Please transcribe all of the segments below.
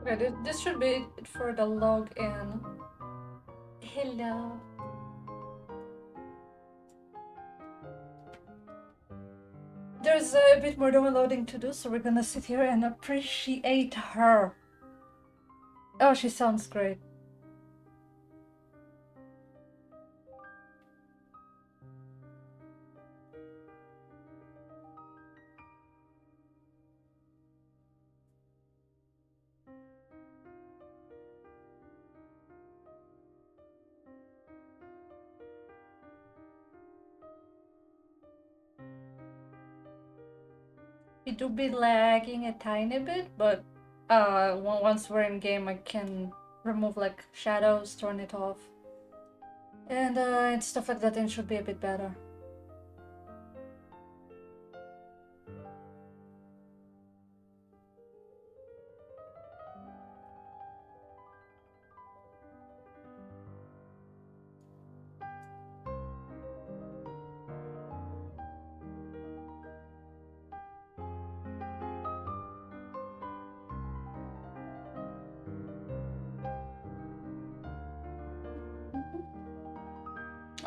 Okay, this should be it for the login. Hello. There's a bit more downloading to do, so we're gonna sit here and appreciate her. Oh, she sounds great. It do be lagging a tiny bit, but once we're in game, I can remove like shadows, turn it off, and stuff like that. Then should be a bit better.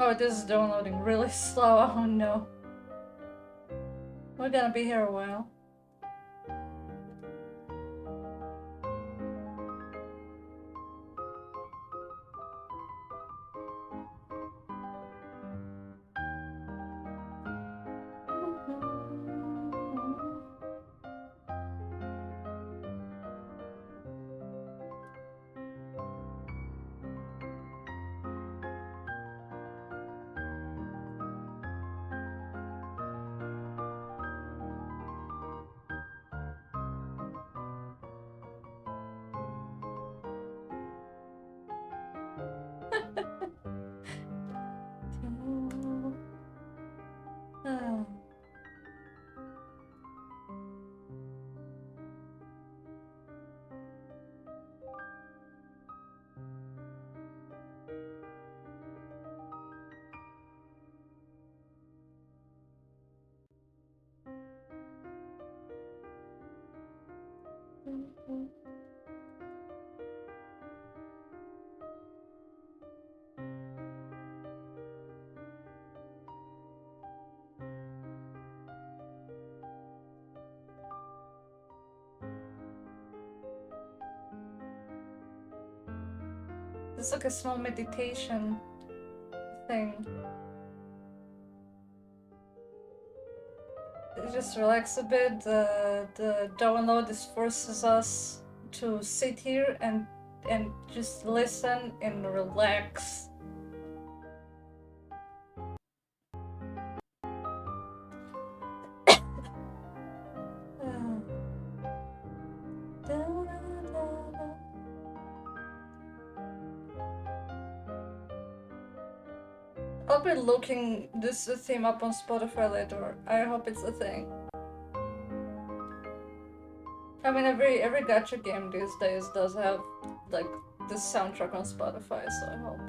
Oh, this is downloading really slow. Oh no. We're gonna be here a while. It's like a small meditation thing. Just relax a bit. The download just forces us to sit here and just listen and relax. I'll be looking this theme up on Spotify later. I hope it's a thing. I mean, every gacha game these days does have like this soundtrack on Spotify, so I hope.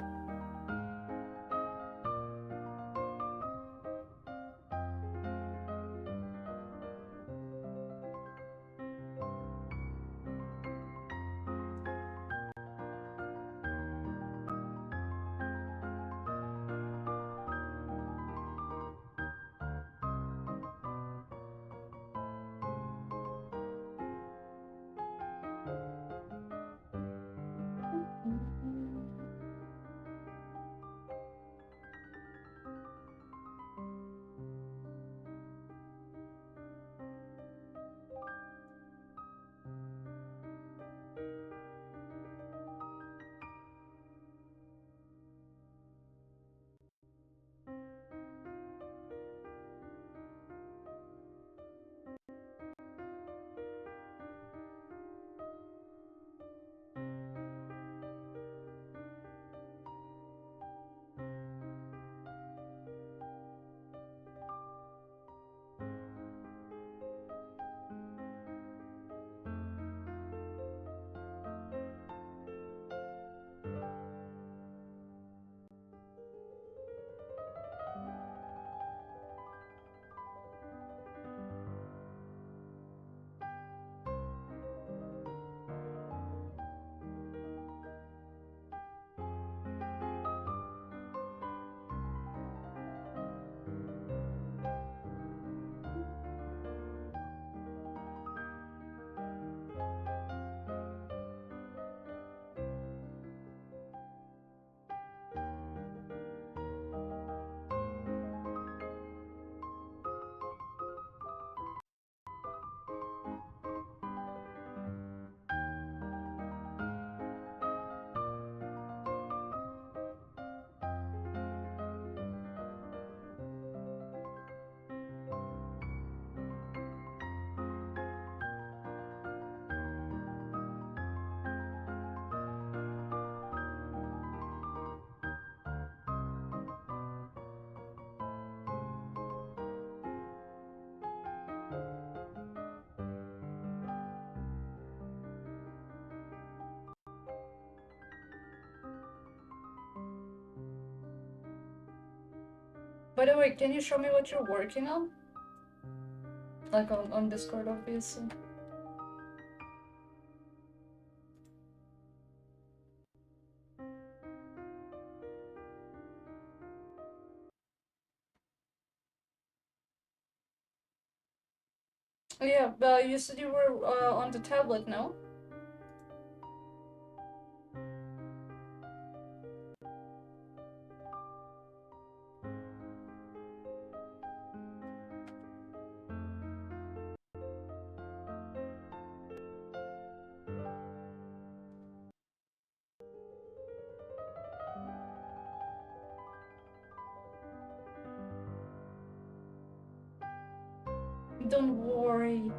By the way, can you show me what you're working on? Like on Discord, obviously. Yeah, but you said you were on the tablet, no? Don't worry.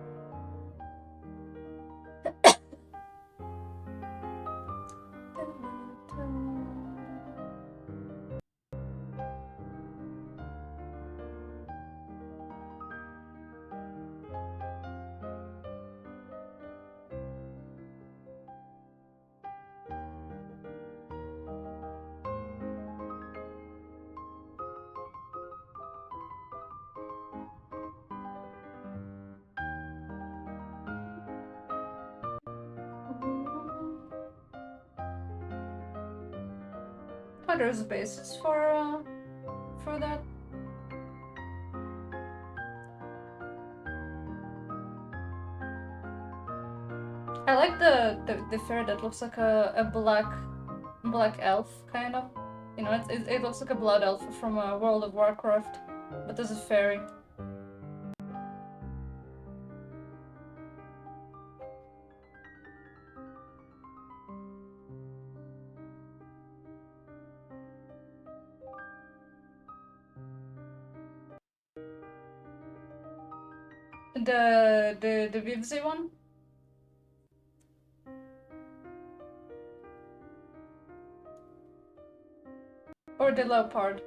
Oh, there's a basis for that. I like the fairy that looks like a black elf kind of. You know, it looks like a blood elf from World of Warcraft, but as a fairy. The Vivzy one? Or the leopard?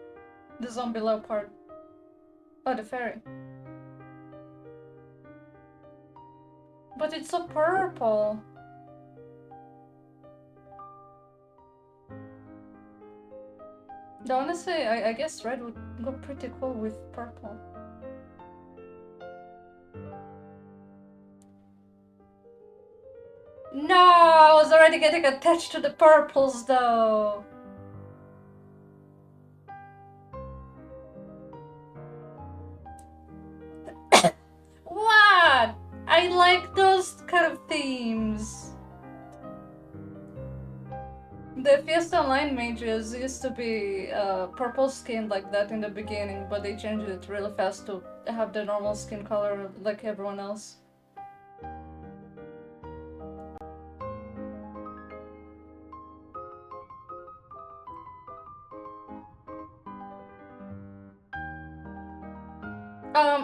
The zombie leopard? Oh, the fairy. But it's so purple. Honestly, I guess red would go pretty cool with purple. No, I was already getting attached to the purples though. What? I like those kind of themes. The Fiesta Online mages used to be purple skinned like that in the beginning, but they changed it really fast to have the normal skin color like everyone else.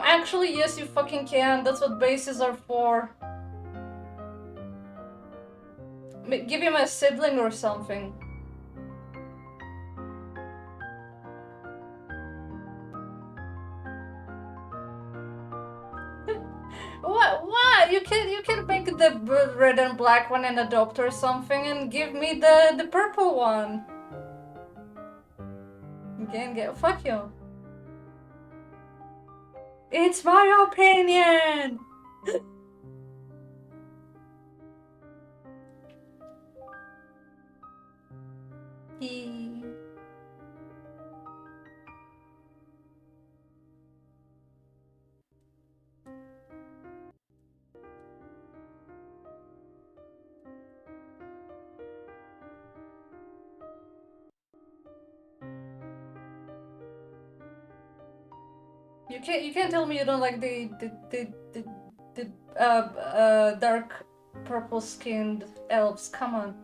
Actually, yes, you fucking can. That's what bases are for. Give him a sibling or something. What? You can make the red and black one and adopt or something, and give me the purple one. You can get fuck you. It's my opinion. You can't tell me you don't like the dark purple skinned elves. Come on.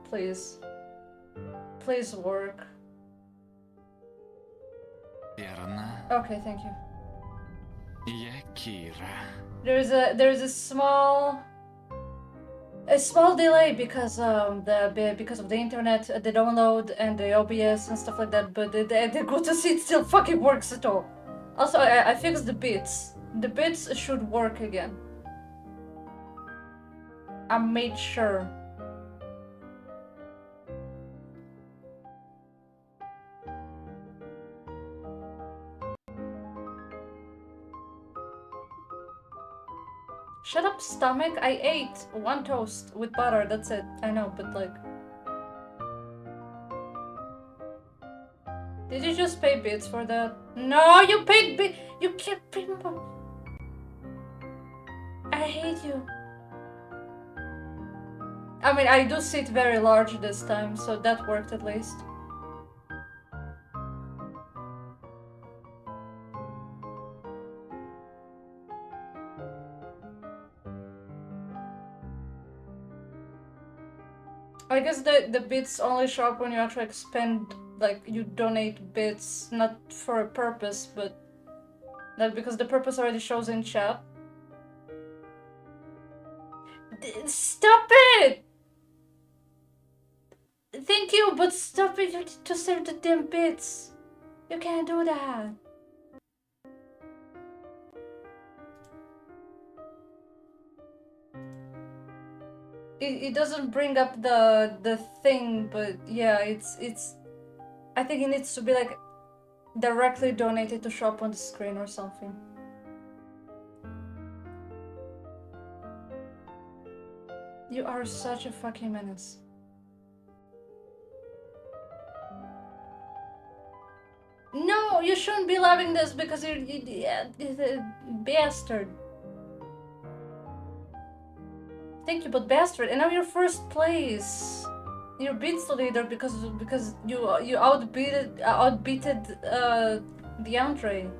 Please. Please work. Okay, thank you. There's a small delay because of the internet, the download and the OBS and stuff like that, but the good to see it still fucking works at all. Also, I fixed the bits. The bits should work again. I made sure. Shut up, stomach. I ate one toast with butter. That's it. I know, but like... Did you just pay bits for that? No, you paid bits. You can't pay more. I hate you. I mean, I do sit very large this time, so that worked at least. I guess the bits only show up when you actually spend, like, you donate bits, not for a purpose, but like because the purpose already shows in chat. Stop it! Thank you, but stop it, you need to save the damn bits. You can't do that. It doesn't bring up the thing, but yeah, it's I think it needs to be like directly donated to show up on the screen or something. You are such a fucking menace. No, you shouldn't be loving this because you're a bastard. Thank you, but bastard, and now you're first place. You're beats leader because you outbeated the Andre.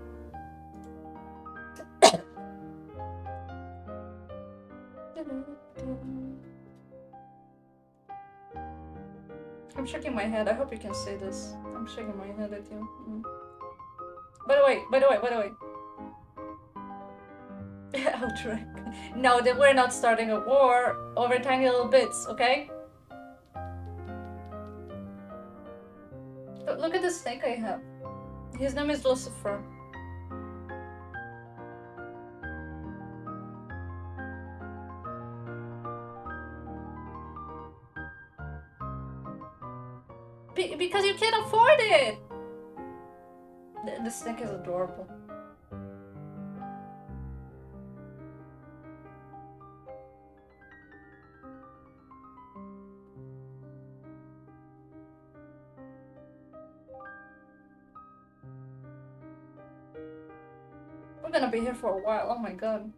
I'm shaking my head. I hope you can see this. I'm shaking my head at you. By the way. Outright. No, that we're not starting a war over tiny little bits, okay? Look at the snake I have. His name is Lucifer. Because you can't afford it! The snake is adorable. We're gonna be here for a while, oh my god.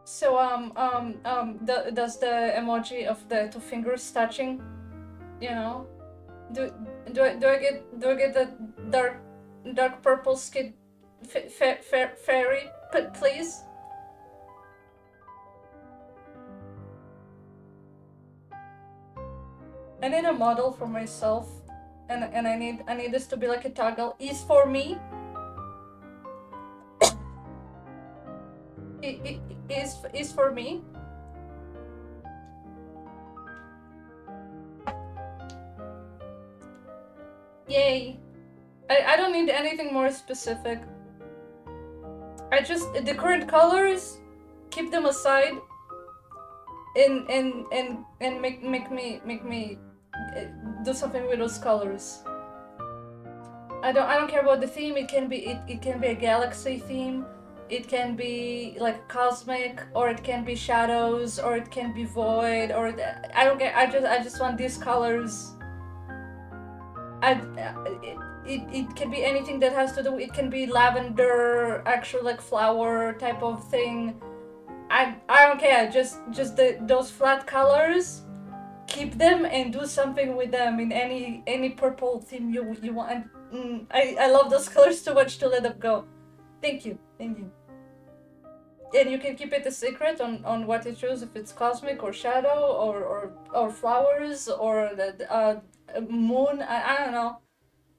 So, does the emoji of the two fingers touching, you know? Do I get the dark purple skid fairy, please? I need a model for myself, and I need this to be like a toggle. Is for me. It is for me. Yay! I don't need anything more specific. I just the current colors, keep them aside. And make me do something with those colors. I don't care about the theme. It can be a galaxy theme. It can be like cosmic, or it can be shadows, or it can be void, or I don't care. I just want these colors. It can be anything that has to do. It can be lavender, actual like flower type of thing. I don't care. Just those flat colors. Keep them and do something with them in any purple theme you want. I love those colors too much to let them go. Thank you. And you can keep it a secret on what you choose, if it's cosmic or shadow or flowers or the moon. I don't know.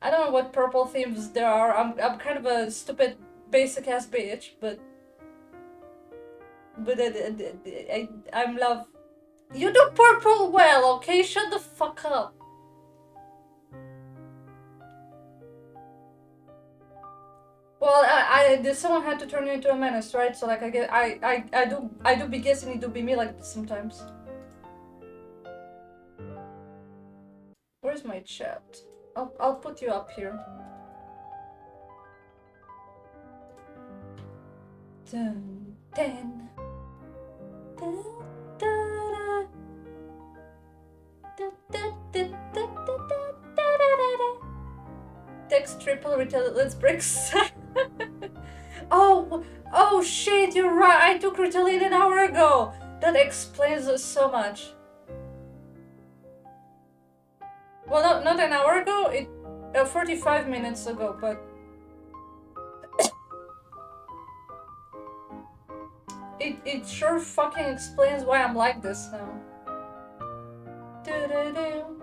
I don't know what purple themes there are. I'm kind of a stupid basic ass bitch, but I'm love. You do purple well, okay? Shut the fuck up. someone had to turn you into a menace, right? So like I do be guessing it do be me like this sometimes. Where's my chat? I'll put you up here. Dun, dun. Dun, dun, dun, dun, dun, dun, dun, dun. Text triple retail. Let's break. Oh shit! You're right. I took Ritalin an hour ago. That explains so much. Well, not an hour ago. 45 minutes ago, but it sure fucking explains why I'm like this now. Do-do-do.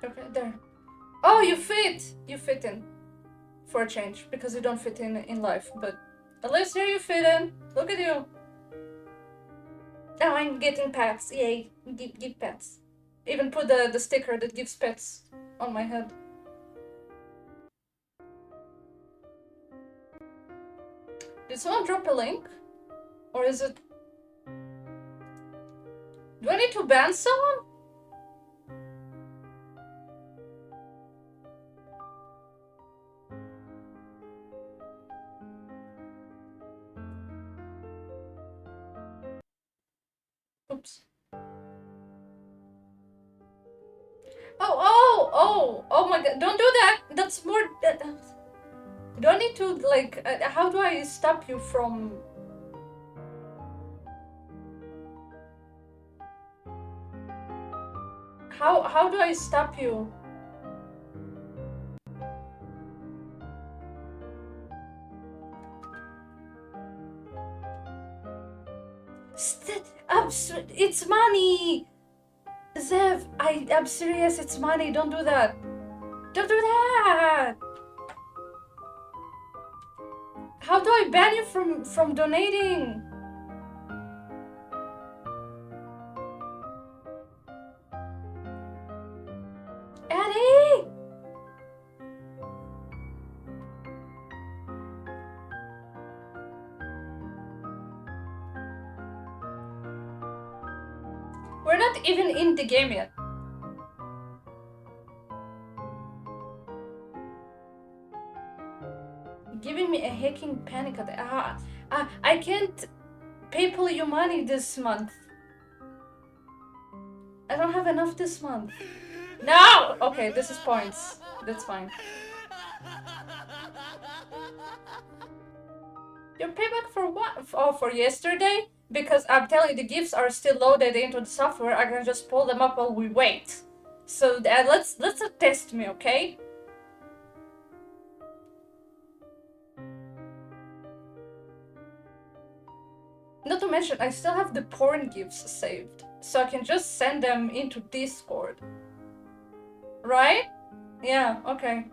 Okay, there. Oh, you fit! You fit in. For a change, because you don't fit in life, but at least here you fit in. Look at you. Now I'm getting pets. Yay. Give pets. Even put the sticker that gives pets on my head. Did someone drop a link? Or is it... Do I need to ban someone? Oops. Oh my god, don't do that! That's more... Do I need to, like... how do I stop you from... How do I stop you? It's money! Zev, I'm serious, it's money, don't do that. Don't do that! How do I ban you from donating? Eddie! We're not even in the game yet. Giving me a hacking panic attack. I can't PayPal you money this month. I don't have enough this month. No! Okay, this is points. That's fine. Your payback for what? Oh, for yesterday? Because I'm telling you, the gifts are still loaded into the software. I can just pull them up while we wait. So let's test me, okay? Not to mention, I still have the porn gifts saved, so I can just send them into Discord. Right? Yeah. Okay.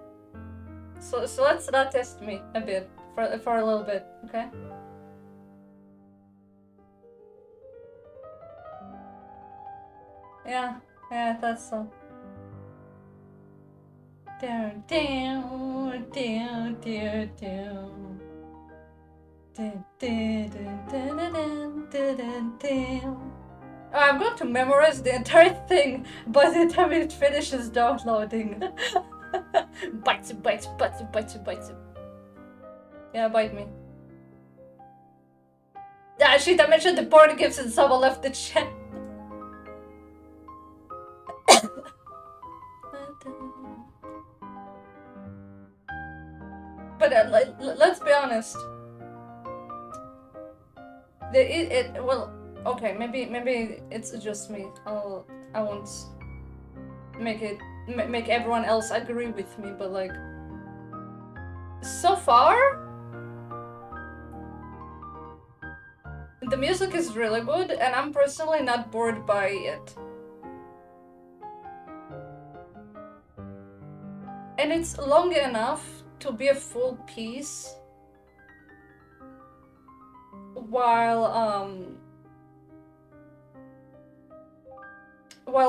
So let's test me a bit for a little bit, okay? Yeah, that's so. Down, down, down, down, down. I'm going to memorize the entire thing by the time it finishes downloading. Bite you. Yeah, bite me. Ah, shit, I mentioned the porn gifts and someone left the chat. But let's be honest. Well, okay, maybe it's just me. I won't make everyone else agree with me, but like, so far, The music is really good, and I'm personally not bored by it. And it's long enough to be a full piece, while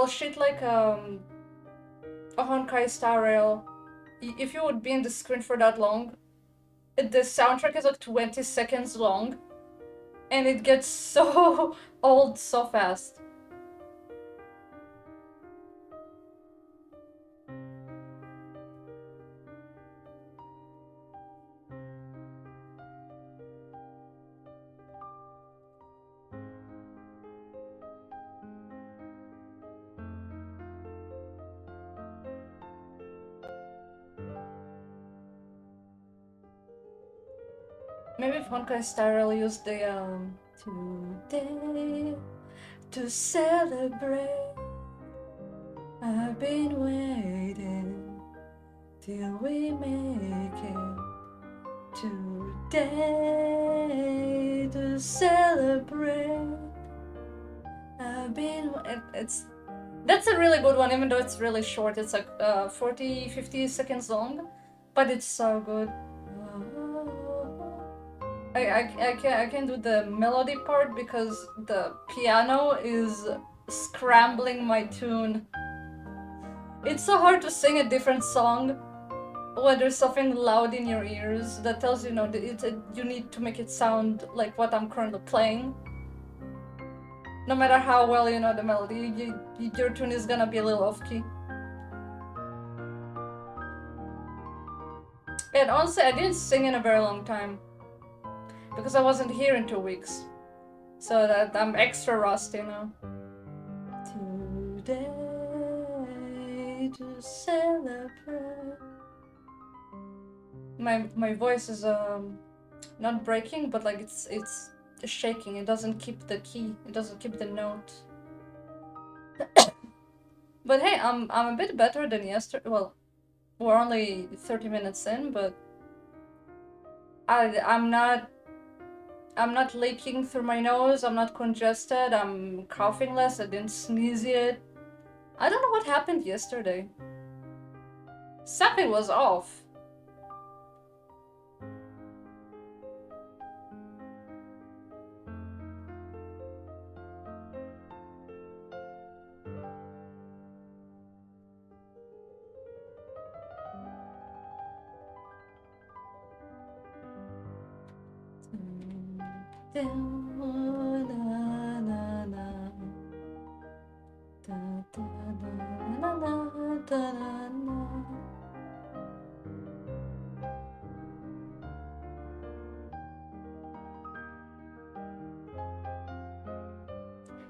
shit like a Honkai Star Rail, if you would be in the screen for that long, the soundtrack is like 20 seconds long, and it gets so old so fast. Maybe if Honkai Star Rail used the today to celebrate, I've been waiting till we make it today to celebrate. That's a really good one, even though it's really short. It's like 40-50 seconds long, but it's so good. I can do the melody part because the piano is scrambling my tune. It's so hard to sing a different song when there's something loud in your ears that tells you, you need to make it sound like what I'm currently playing. No matter how well you know the melody, your tune is gonna be a little off-key. And honestly, I didn't sing in a very long time because I wasn't here in 2 weeks, so that I'm extra rusty now. Today to celebrate. My voice is not breaking, but like it's shaking. It doesn't keep the key. It doesn't keep the note. But hey, I'm a bit better than yesterday. Well, we're only 30 minutes in, but I'm not leaking through my nose. I'm not congested. I'm coughing less. I didn't sneeze yet. I don't know what happened yesterday. Something was off.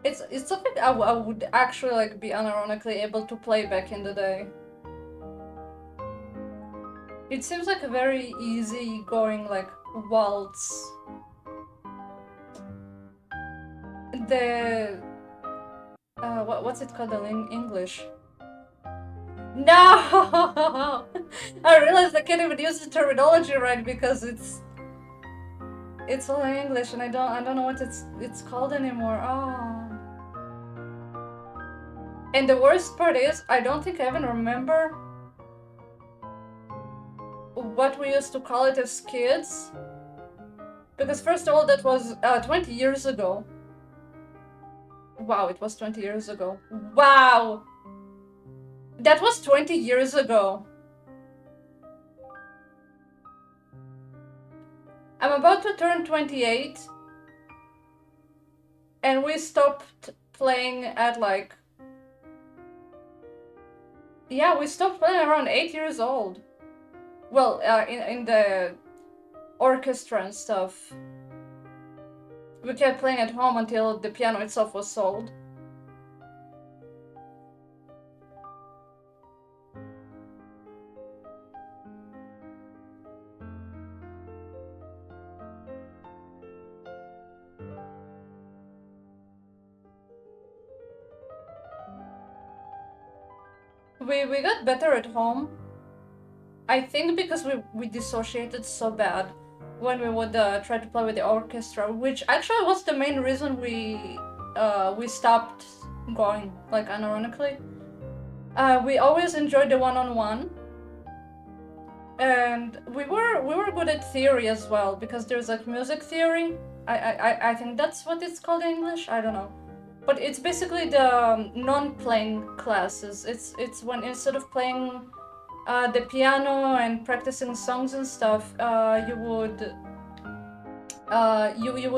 It's something I would actually like be unironically able to play back in the day. It seems like a very easy going like waltz. The what's it called in English? No! I realized I can't even use the terminology right because it's all in English and I don't know what it's called anymore. Oh. And the worst part is I don't think I even remember what we used to call it as kids. Because first of all, that was 20 years ago. Wow, it was 20 years ago. Wow! That was 20 years ago. I'm about to turn 28. And we stopped playing at like... Yeah, we stopped playing around 8 years old. Well, in the orchestra and stuff. We kept playing at home until the piano itself was sold. We got better at home. I think because we dissociated so bad when we would try to play with the orchestra, which actually was the main reason we stopped going, like, unironically. We always enjoyed the one-on-one, and we were good at theory as well, because there's like music theory. I think that's what it's called in English. I don't know, but it's basically the non-playing classes. It's when instead of playing the piano and practicing songs and stuff, you would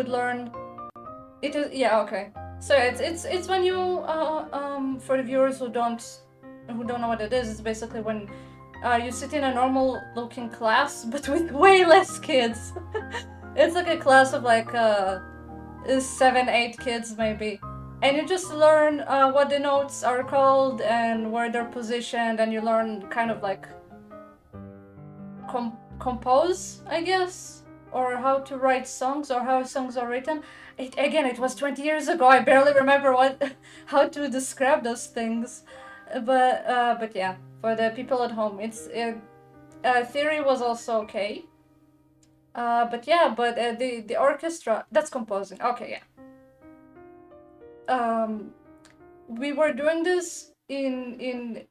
learn. It is, yeah, okay. So it's when you for the viewers who don't know what it is, it's basically when you sit in a normal looking class but with way less kids. It's like a class of like 7-8 kids maybe, and you just learn what the notes are called and where they're positioned, and you learn kind of like compose, I guess, or how to write songs, or how songs are written. It was 20 years ago. I barely remember how to describe those things, but yeah, for the people at home, it's theory was also okay. But the orchestra, that's composing. Okay, yeah. We were doing this in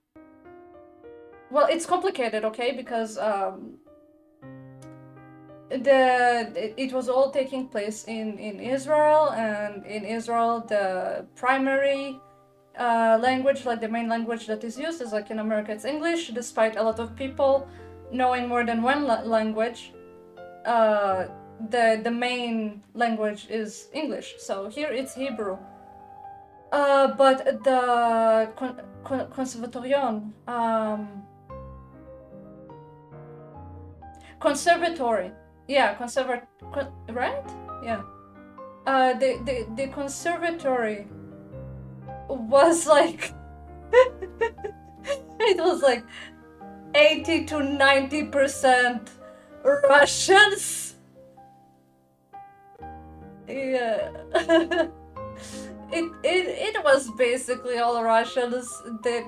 well, it's complicated, okay, because it was all taking place in Israel, and in Israel the primary language, like the main language that is used, is like in America it's English, despite a lot of people knowing more than one language. The main language is English, so here it's Hebrew. But the conservatorium, conservatory, yeah, right? Yeah. The conservatory was like it was like 80 to 90% Russians. Yeah. It was basically all Russians. The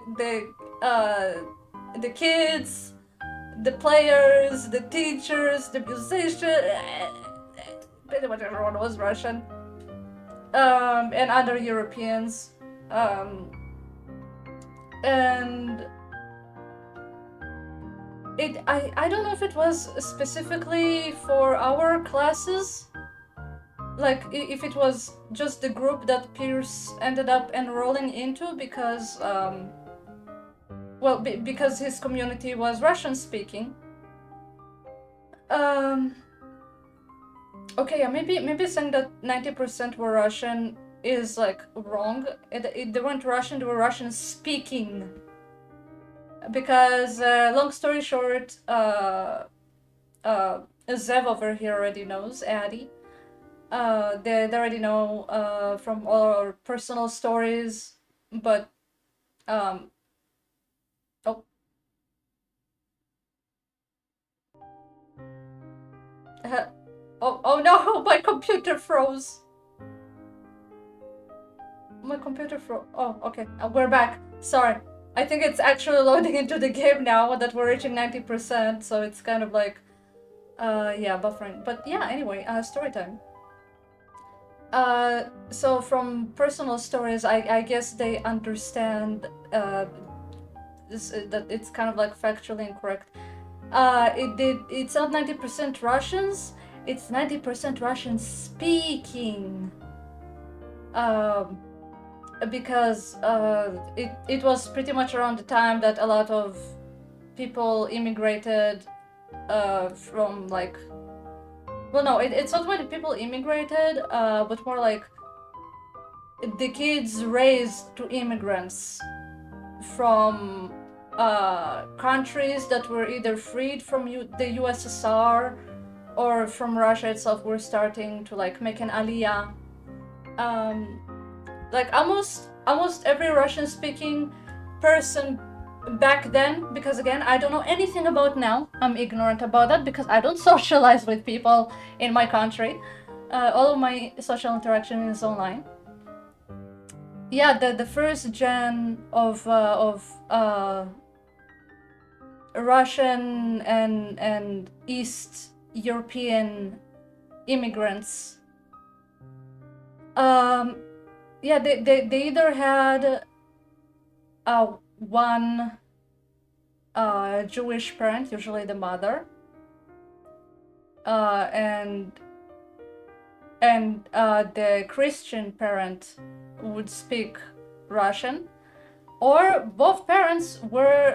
kids, the players, the teachers, the musicians, pretty much everyone was Russian. And other Europeans. And I don't know if it was specifically for our classes, like if it was just the group that Pierce ended up enrolling into, because because his community was Russian speaking. Okay, yeah, maybe saying that 90% were Russian is like wrong. They weren't Russian, they were Russian speaking. Because long story short, Zev over here already knows, Addy. They already know from all our personal stories, but oh. Oh no, my computer froze. My computer froze. Oh, okay, we're back. Sorry. I think it's actually loading into the game now that we're reaching 90%, so it's kind of like, yeah, buffering. But yeah, anyway, story time. So from personal stories, I guess they understand that it's kind of like factually incorrect. It's not 90% Russians, it's 90% Russian speaking. Because it was pretty much around the time that a lot of people immigrated from like, well, no, it's not when people immigrated, but more like the kids raised to immigrants from countries that were either freed from the USSR or from Russia itself were starting to like make an aliyah. Like almost every Russian-speaking person back then, because again, I don't know anything about now. I'm ignorant about that because I don't socialize with people in my country. All of my social interaction is online. Yeah, the first gen of Russian and East European immigrants. Yeah, they either had one Jewish parent, usually the mother, and the Christian parent would speak Russian, or both parents were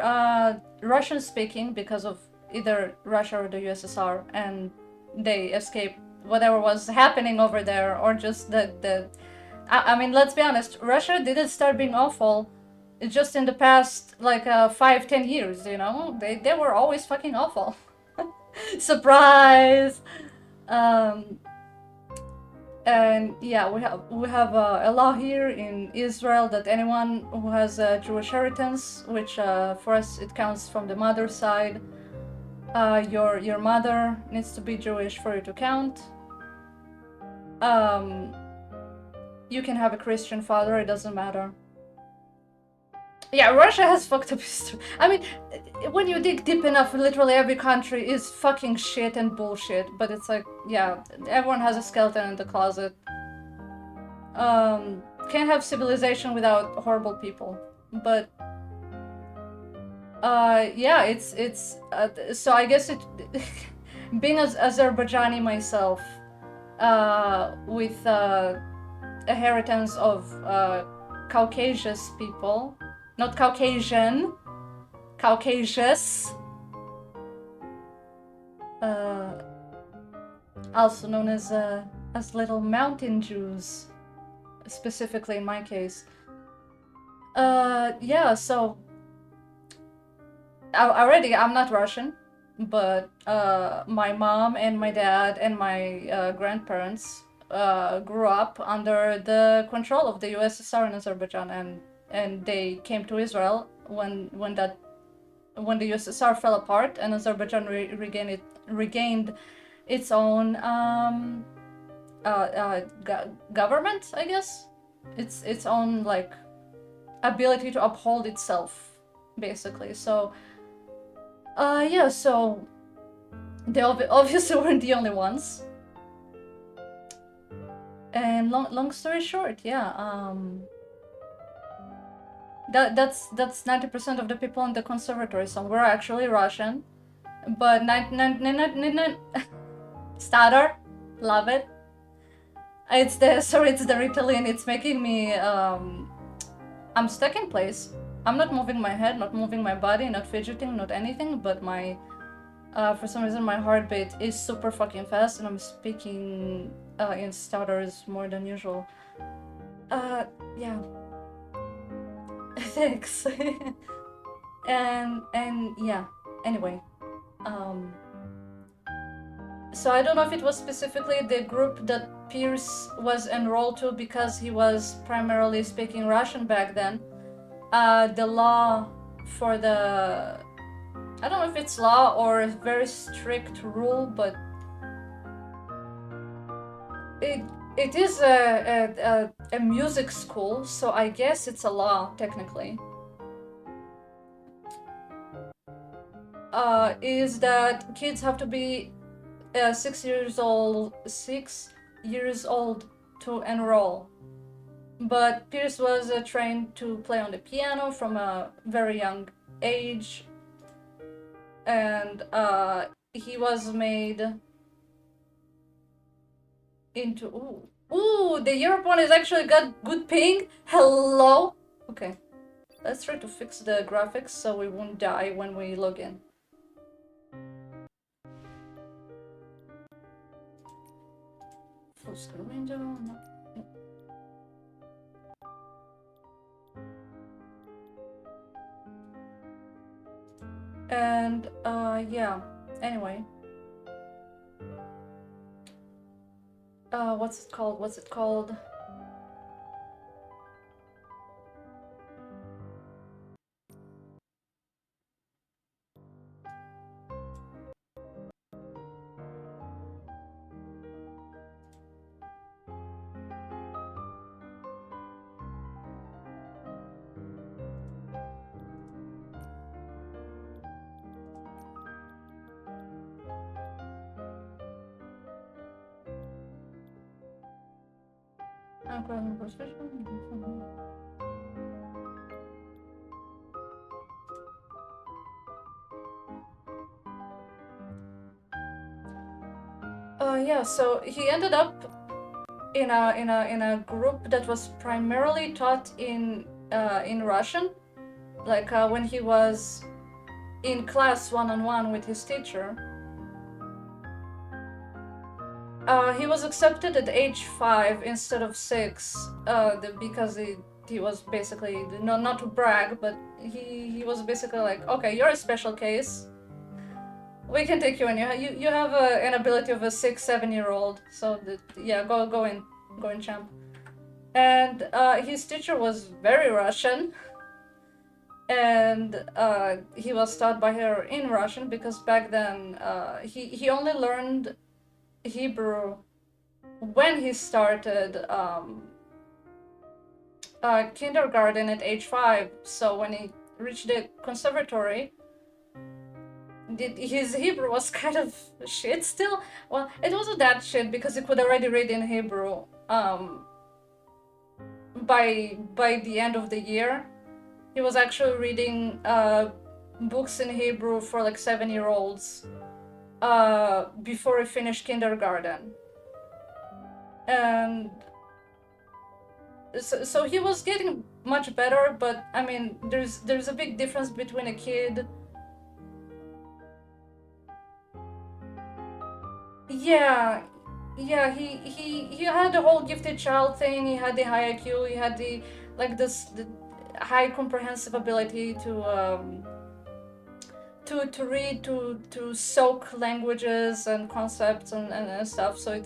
Russian speaking because of either Russia or the USSR, and they escaped whatever was happening over there, or just I mean, let's be honest, Russia didn't start being awful just in the past, like, 5-10 years, you know? They were always fucking awful. Surprise! Um, and yeah, we have a law here in Israel that anyone who has a Jewish inheritance, which for us it counts from the mother's side, your mother needs to be Jewish for you to count. You can have a Christian father, it doesn't matter. Yeah, Russia has fucked up history. I mean, when you dig deep enough, literally every country is fucking shit and bullshit. But it's like, yeah, everyone has a skeleton in the closet. Can't have civilization without horrible people. But yeah, it's so I guess it being as Azerbaijani myself, with inheritance of Caucasus people. Not Caucasian, Caucasus. Also known as little mountain Jews, specifically in my case. Yeah, so already I'm not Russian, but my mom and my dad and my grandparents grew up under the control of the USSR and Azerbaijan, and they came to Israel when the USSR fell apart and Azerbaijan regained its own government, I guess. Its own, like, ability to uphold itself, basically. So yeah, so they obviously weren't the only ones. And long story short, yeah, that's 90% of the people in the conservatory. Some were actually Russian, but Stutter, love it. It's the Ritalin. It's making me I'm stuck in place. I'm not moving my head, not moving my body, not fidgeting, not anything. But my for some reason my heartbeat is super fucking fast, and I'm speaking in stutters more than usual. Yeah. Thanks. and yeah. Anyway, so I don't know if it was specifically the group that Pierce was enrolled to because he was primarily speaking Russian back then. The law for the, I don't know if it's law or a very strict rule, but it is a music school, so I guess it's a law technically. Is that kids have to be 6 years old to enroll. But Pierce was trained to play on the piano from a very young age, and he was made into the Europe one is actually got good ping. Hello. Okay, let's try to fix the graphics so we won't die when we log in. Full screen window. No. And yeah, anyway, what's it called? Yeah, so he ended up in a group that was primarily taught in Russian, like when he was in class one-on-one with his teacher. He was accepted at age 5 instead of 6, because he was basically, not to brag, but he was basically like, okay, you're a special case. We can take you in. You have an ability of a 6-7-year-old, so yeah, go in, champ. And his teacher was very Russian, and he was taught by her in Russian because back then he only learned Hebrew when he started kindergarten at age 5. So when he reached the conservatory, his Hebrew was kind of shit still. Well, it wasn't that shit because he could already read in Hebrew by the end of the year. He was actually reading books in Hebrew for like 7-year-olds before he finished kindergarten. And so he was getting much better, but I mean, there's a big difference between a kid. Yeah, he had the whole gifted child thing. He had the high IQ. He had the high comprehensive ability to read, to soak languages and concepts and stuff. So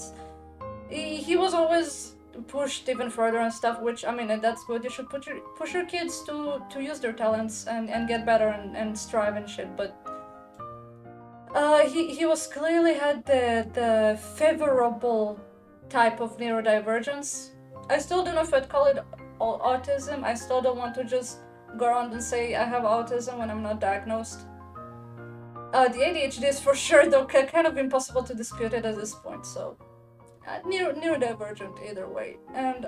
he was always pushed even further and stuff, which I mean, that's good. You should push your kids to use their talents and get better and strive and shit. But he was clearly had the favorable type of neurodivergence. I still don't know if I'd call it autism. I still don't want to just go around and say I have autism when I'm not diagnosed. The ADHD is for sure, though, kind of impossible to dispute it at this point. So neurodivergent either way. And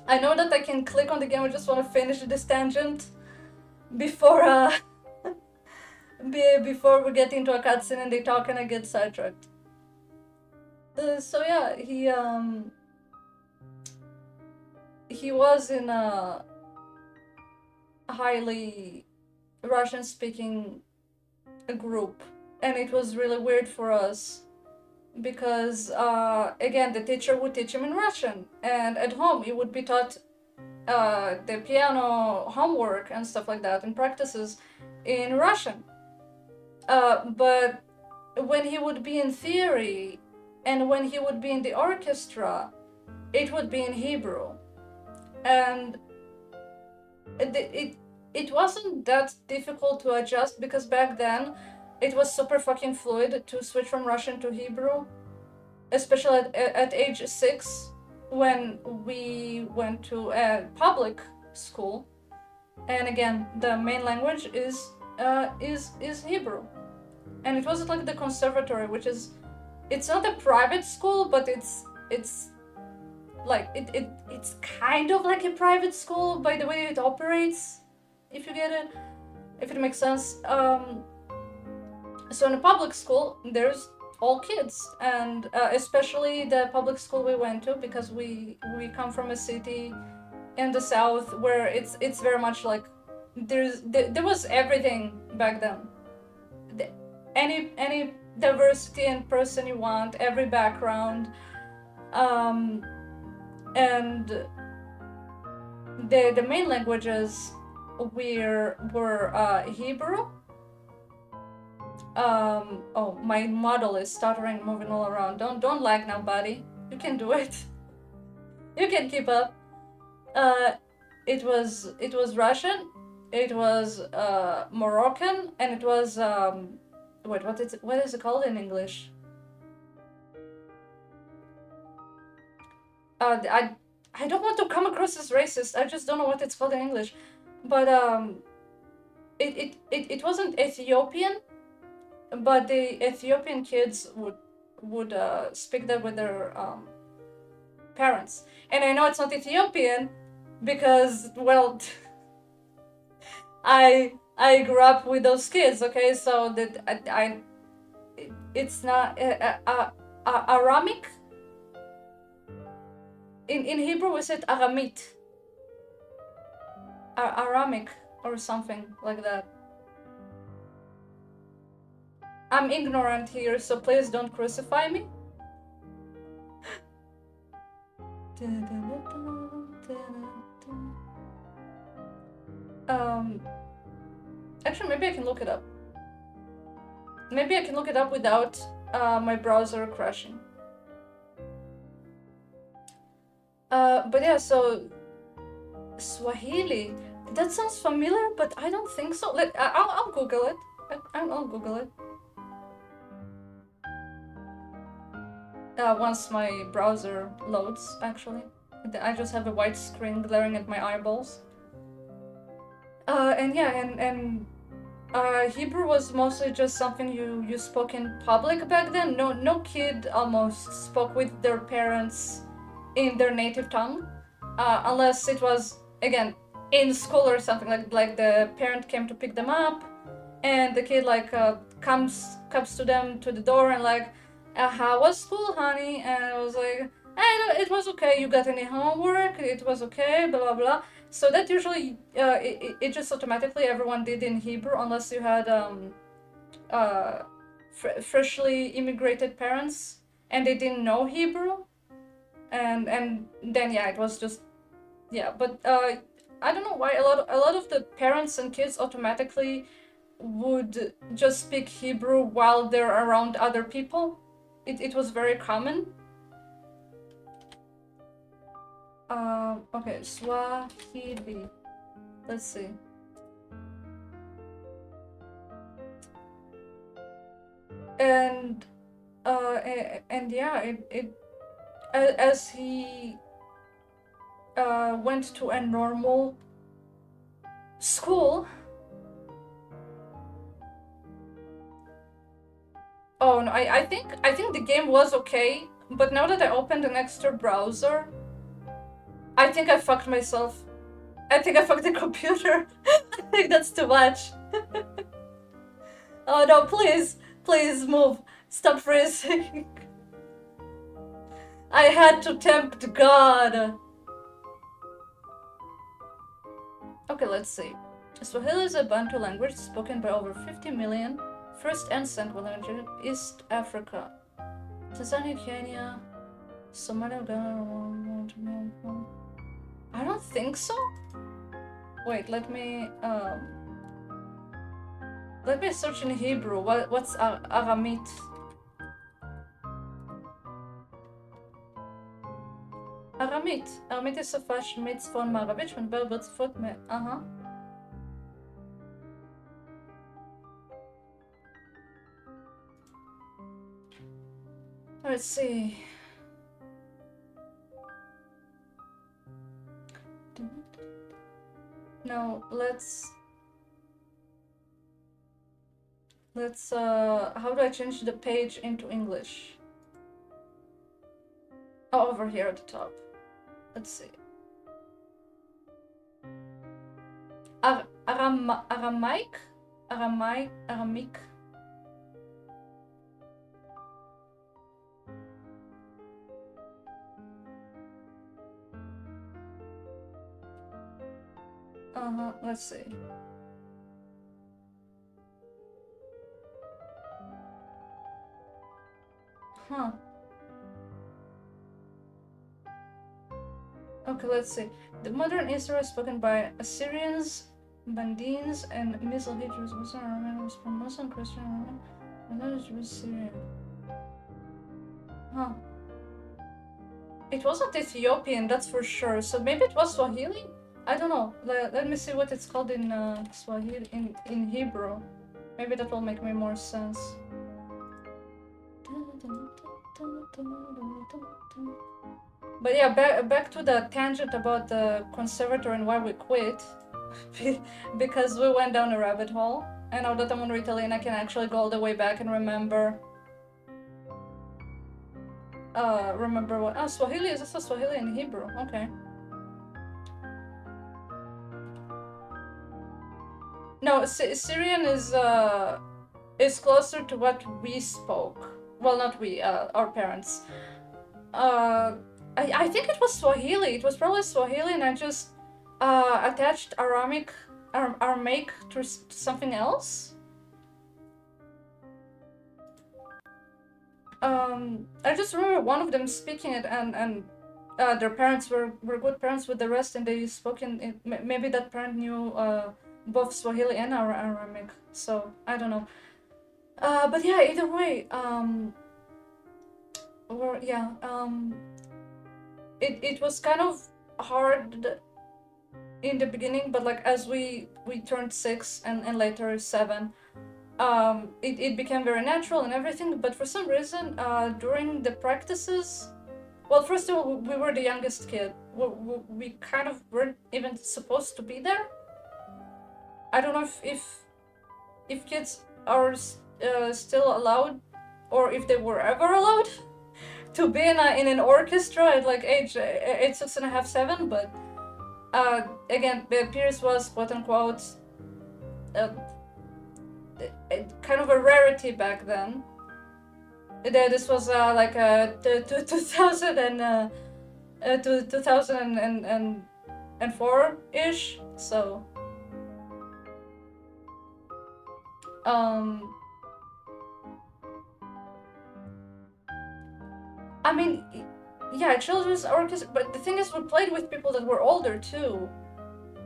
I know that I can click on the game. I just want to finish this tangent before before we get into a cutscene and they talk and I get sidetracked. So yeah, he was in a highly Russian-speaking group, and it was really weird for us because again, the teacher would teach him in Russian, and at home he would be taught the piano homework and stuff like that and practices in Russian. But when he would be in theory and when he would be in the orchestra, it would be in Hebrew. And it wasn't that difficult to adjust because back then it was super fucking fluid to switch from Russian to Hebrew, especially at age 6 when we went to a public school. And again, the main language is Hebrew. And it wasn't like the conservatory, which is, it's not a private school, but it's like it's kind of like a private school by the way it operates, if you get it, if it makes sense. So in a public school, there's all kids, and especially the public school we went to, because we come from a city in the south where it's very much like there was everything back then. Any diversity and person you want, every background, and the main languages were Hebrew. Oh, my model is stuttering, moving all around. Don't lag now, buddy. You can do it. You can keep up. It was Russian, it was Moroccan, and it was wait, what is it called in English? I don't want to come across as racist. I just don't know what it's called in English, but it wasn't Ethiopian, but the Ethiopian kids would speak that with their parents. And I know it's not Ethiopian because, well, I grew up with those kids, okay? So that it's not Aramic. In Hebrew we said Aramit, Aramic or something like that. I'm ignorant here, so please don't crucify me. Actually, maybe I can look it up. Maybe I can look it up without my browser crashing. But yeah, so Swahili. That sounds familiar, but I don't think so. I'll Google it. I'll Google it. Once my browser loads, actually. I just have a white screen glaring at my eyeballs. And yeah, and Hebrew was mostly just something you spoke in public back then. No kid almost spoke with their parents in their native tongue, unless it was, again, in school or something, like the parent came to pick them up, and the kid comes to them to the door and like, how was school, honey? And I was like, it was okay. You got any homework? It was okay, blah blah blah. So that usually it just automatically everyone did in Hebrew, unless you had freshly immigrated parents and they didn't know Hebrew, and then yeah, it was just, yeah. But I don't know why a lot of the parents and kids automatically would just speak Hebrew while they're around other people. It was very common. Okay, Swahili. Let's see. And yeah, it as he went to a normal school. Oh no, I think the game was okay, but now that I opened an extra browser, I think I fucked myself. I think I fucked the computer. I think that's too much. Oh no, please move. Stop freezing. I had to tempt God. Okay, let's see. Swahili is a Bantu language spoken by over 50 million, first and central language in East Africa. Tanzania, Kenya, Somalia, Ghana. I don't think so. Wait, let me search in Hebrew. What's Aramit? Aramit. Aramit היא שפה שמית צפון מערבית שמדברת ברציפות Let's see. No, let's how do I change the page into English? Oh, over here at the top. Let's see. Aramaic? Aramic? Let's see. Huh. Okay, let's see. The modern Israel is spoken by Assyrians, Bandines, and Middle Hebrews, Muslim, Christian, and Jewish Syrian. Huh. It wasn't Ethiopian, that's for sure. So maybe it was Swahili? I don't know. Let me see what it's called in Swahili, in Hebrew. Maybe that will make me more sense. But yeah, back to the tangent about the conservatory and why we quit. Because we went down a rabbit hole. And now that I'm on Ritalin, I can actually go all the way back and remember remember what. Oh, Swahili is also Swahili in Hebrew. Okay. No, Syrian is closer to what we spoke. Well, not we, our parents. Uh, I think it was Swahili. It was probably Swahili, and I just attached Aramaic to something else. I just remember one of them speaking it, and their parents were good parents with the rest, and they spoke in maybe that parent knew both Swahili and Aramaic. So I don't know. But yeah, either way, or yeah, it was kind of hard in the beginning, but like as we turned 6 and later 7, it became very natural and everything. But for some reason, during the practices, well, first of all, we were the youngest kid. We kind of weren't even supposed to be there. I don't know if kids are still allowed, or if they were ever allowed to be in an orchestra at like age 6.5, 7. But again, Pierce was quote unquote uh, kind of a rarity back then. This was like 2000 and 2004 ish. So um, I mean, yeah, children's orchestra. But the thing is, we played with people that were older too.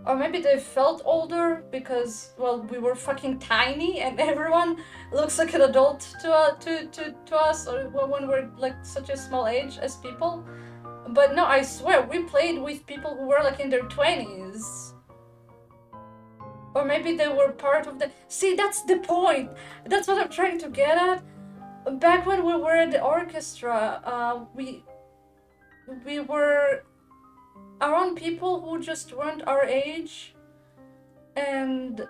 Or maybe they felt older because, well, we were fucking tiny and everyone looks like an adult to us, or when we're like such a small age as people. But no, I swear, we played with people who were like in their 20s. Or maybe they were part of the. See, that's the point. That's what I'm trying to get at. Back when we were in the orchestra, we were around people who just weren't our age, and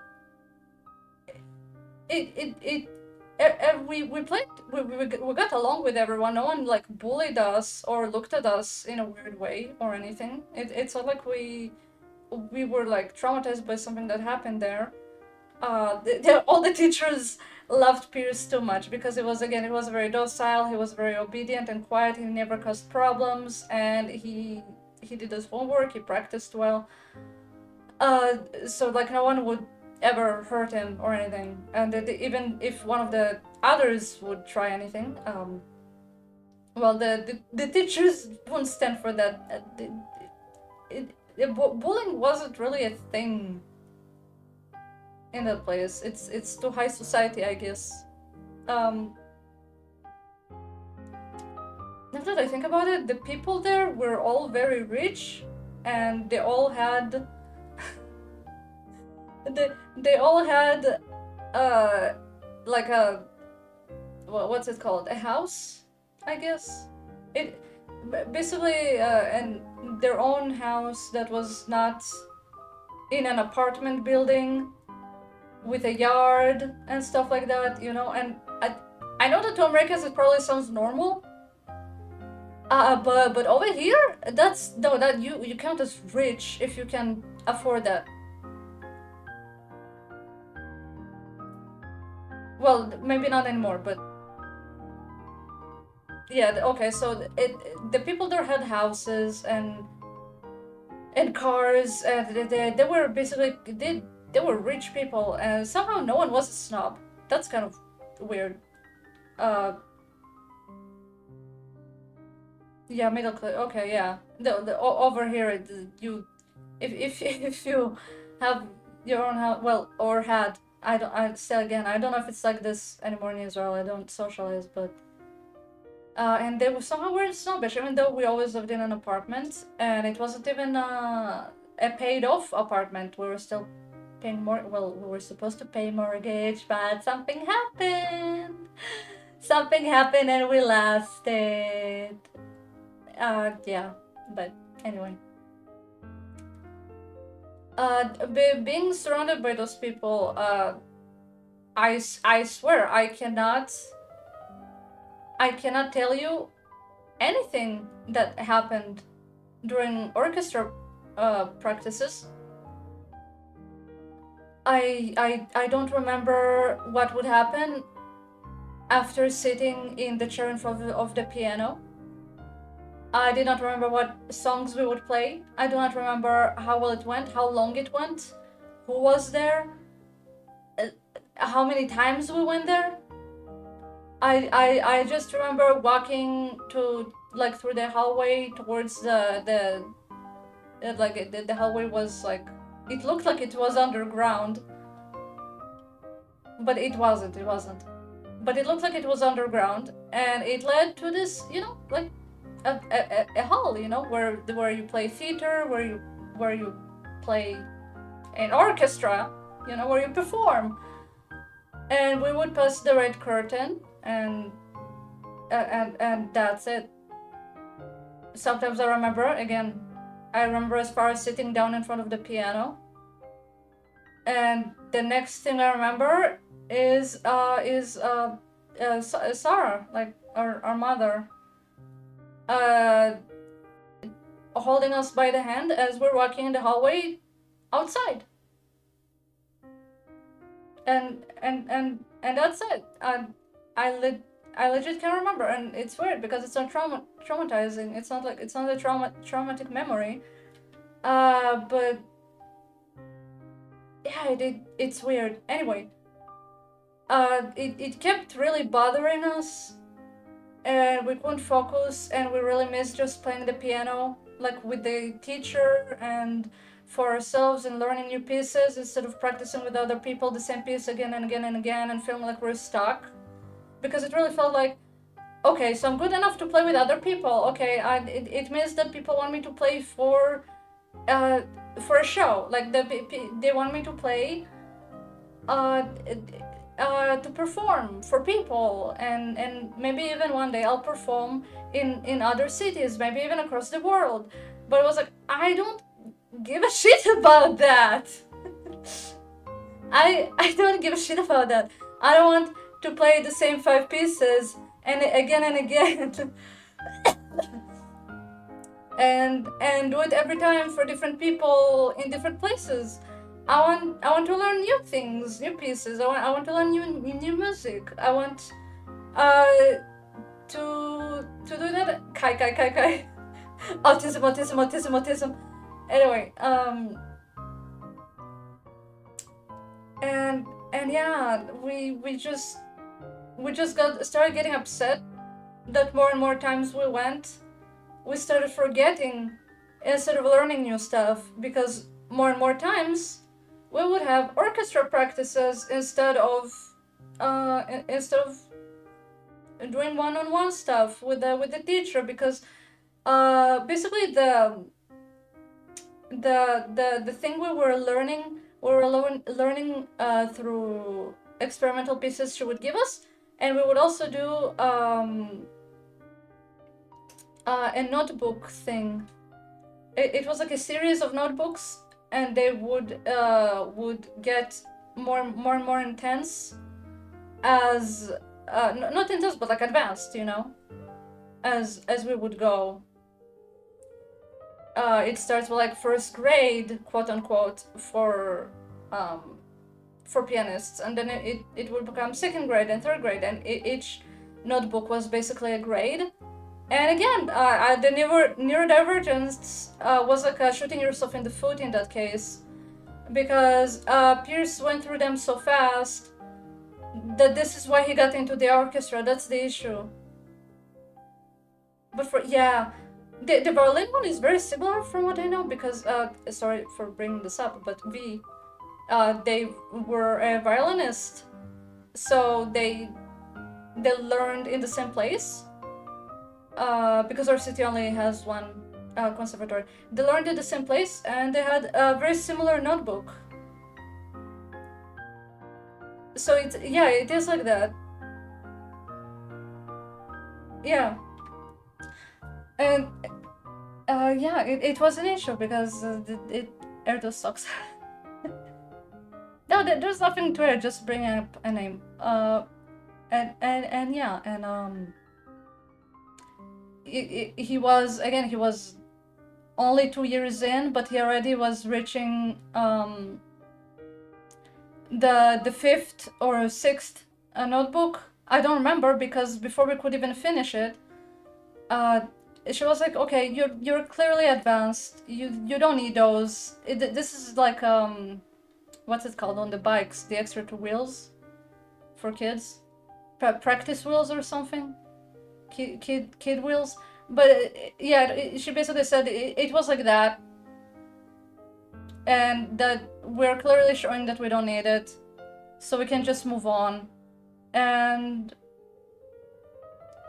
we played, we got along with everyone. No one like bullied us or looked at us in a weird way or anything. It's not like we were like traumatized by something that happened there. All the teachers loved Pierce too much because it was very docile. He was very obedient and quiet. He never caused problems, and he did his homework. He practiced well. So like no one would ever hurt him or anything. And even if one of the others would try anything, well, the teachers wouldn't stand for that. Bullying wasn't really a thing in that place. It's too high society, I guess. Now that I think about it, the people there were all very rich, and they all had they all had like a what's it called, a house, I guess. It basically and their own house that was not in an apartment building with a yard and stuff like that, you know. And I know that to Americans it probably sounds normal, but over here, that's no, that you count as rich if you can afford that. Well, maybe not anymore, but yeah. Okay, so the people there had houses and cars, and they were basically they were rich people, and somehow no one was a snob. That's kind of weird. Uh, yeah, middle class. Okay, yeah. Over here, you, if if you have your own house, well, or had. I don't. I say again. I don't know if it's like this anymore in Israel. I don't socialize, but and they were somehow weren't snobbish, even though we always lived in an apartment, and it wasn't even a paid-off apartment. We were still paying more. Well, we were supposed to pay mortgage, but something happened. Something happened, and we lost it. Yeah, but anyway. Being surrounded by those people, I swear I cannot tell you anything that happened during orchestra practices, I don't remember what would happen after sitting in the chair in front of the piano. I did not remember what songs we would play. I do not remember how well it went, how long it went, who was there, how many times we went there. I just remember walking to like through the hallway towards the hallway was like, it looked like it was underground, but it wasn't, but it looked like it was underground, and it led to this, like a hall, where you play theater, where you play an orchestra, where you perform. And we would pass the red curtain, and that's it. Sometimes I remember as far as sitting down in front of the piano. And the next thing I remember is Sarah, like our mother, holding us by the hand as we're walking in the hallway outside. And that's it. I legit can't remember, and it's weird because it's not traumatizing. It's not a traumatic memory. But yeah, it's weird. Anyway, it kept really bothering us, and we couldn't focus, and we really missed just playing the piano, like with the teacher and for ourselves, and learning new pieces instead of practicing with other people the same piece again and again and again, and feeling like we're stuck. Because it really felt like, okay, so I'm good enough to play with other people. Okay, it means that people want me to play for a show. Like they want me to play to perform for people, and maybe even one day I'll perform in other cities, maybe even across the world. But it was like, I don't give a shit about that. I don't give a shit about that. I don't want to play the same 5 pieces and again and again. and do it every time for different people in different places. I want to learn new things, new pieces. I want to learn new music. I want to do that. Kai. Autism. Anyway, and yeah, we just started getting upset that more and more times we went, we started forgetting instead of learning new stuff, because more and more times we would have orchestra practices instead of doing one-on-one stuff with the teacher, because basically the thing we were learning through experimental pieces she would give us, and we would also do a notebook thing. It was like a series of notebooks, and they would get more and more intense as not intense, but like advanced, as we would go. It starts with like first grade, quote unquote, for pianists, and then it would become second grade and third grade, and each notebook was basically a grade. And again, the neurodivergence was like shooting yourself in the foot in that case, because Pierce went through them so fast that this is why he got into the orchestra. That's the issue. But the violin one is very similar from what I know, because sorry for bringing this up, but they were a violinist, so they learned in the same place. Because our city only has one conservatory. They learned at the same place, and they had a very similar notebook. So it is like that. Yeah. And it was an issue because Erdo sucks. No, there's nothing to it. Just bring up a name. he was, again, he was only 2 years in, but he already was reaching the fifth or sixth notebook. I don't remember, because before we could even finish it, she was like, okay, you're clearly advanced, you don't need those. This is like what's it called on the bikes, the extra two wheels for kids, practice wheels or something, kid wheels. But yeah, she basically said it was like that, and that we're clearly showing that we don't need it, so we can just move on. And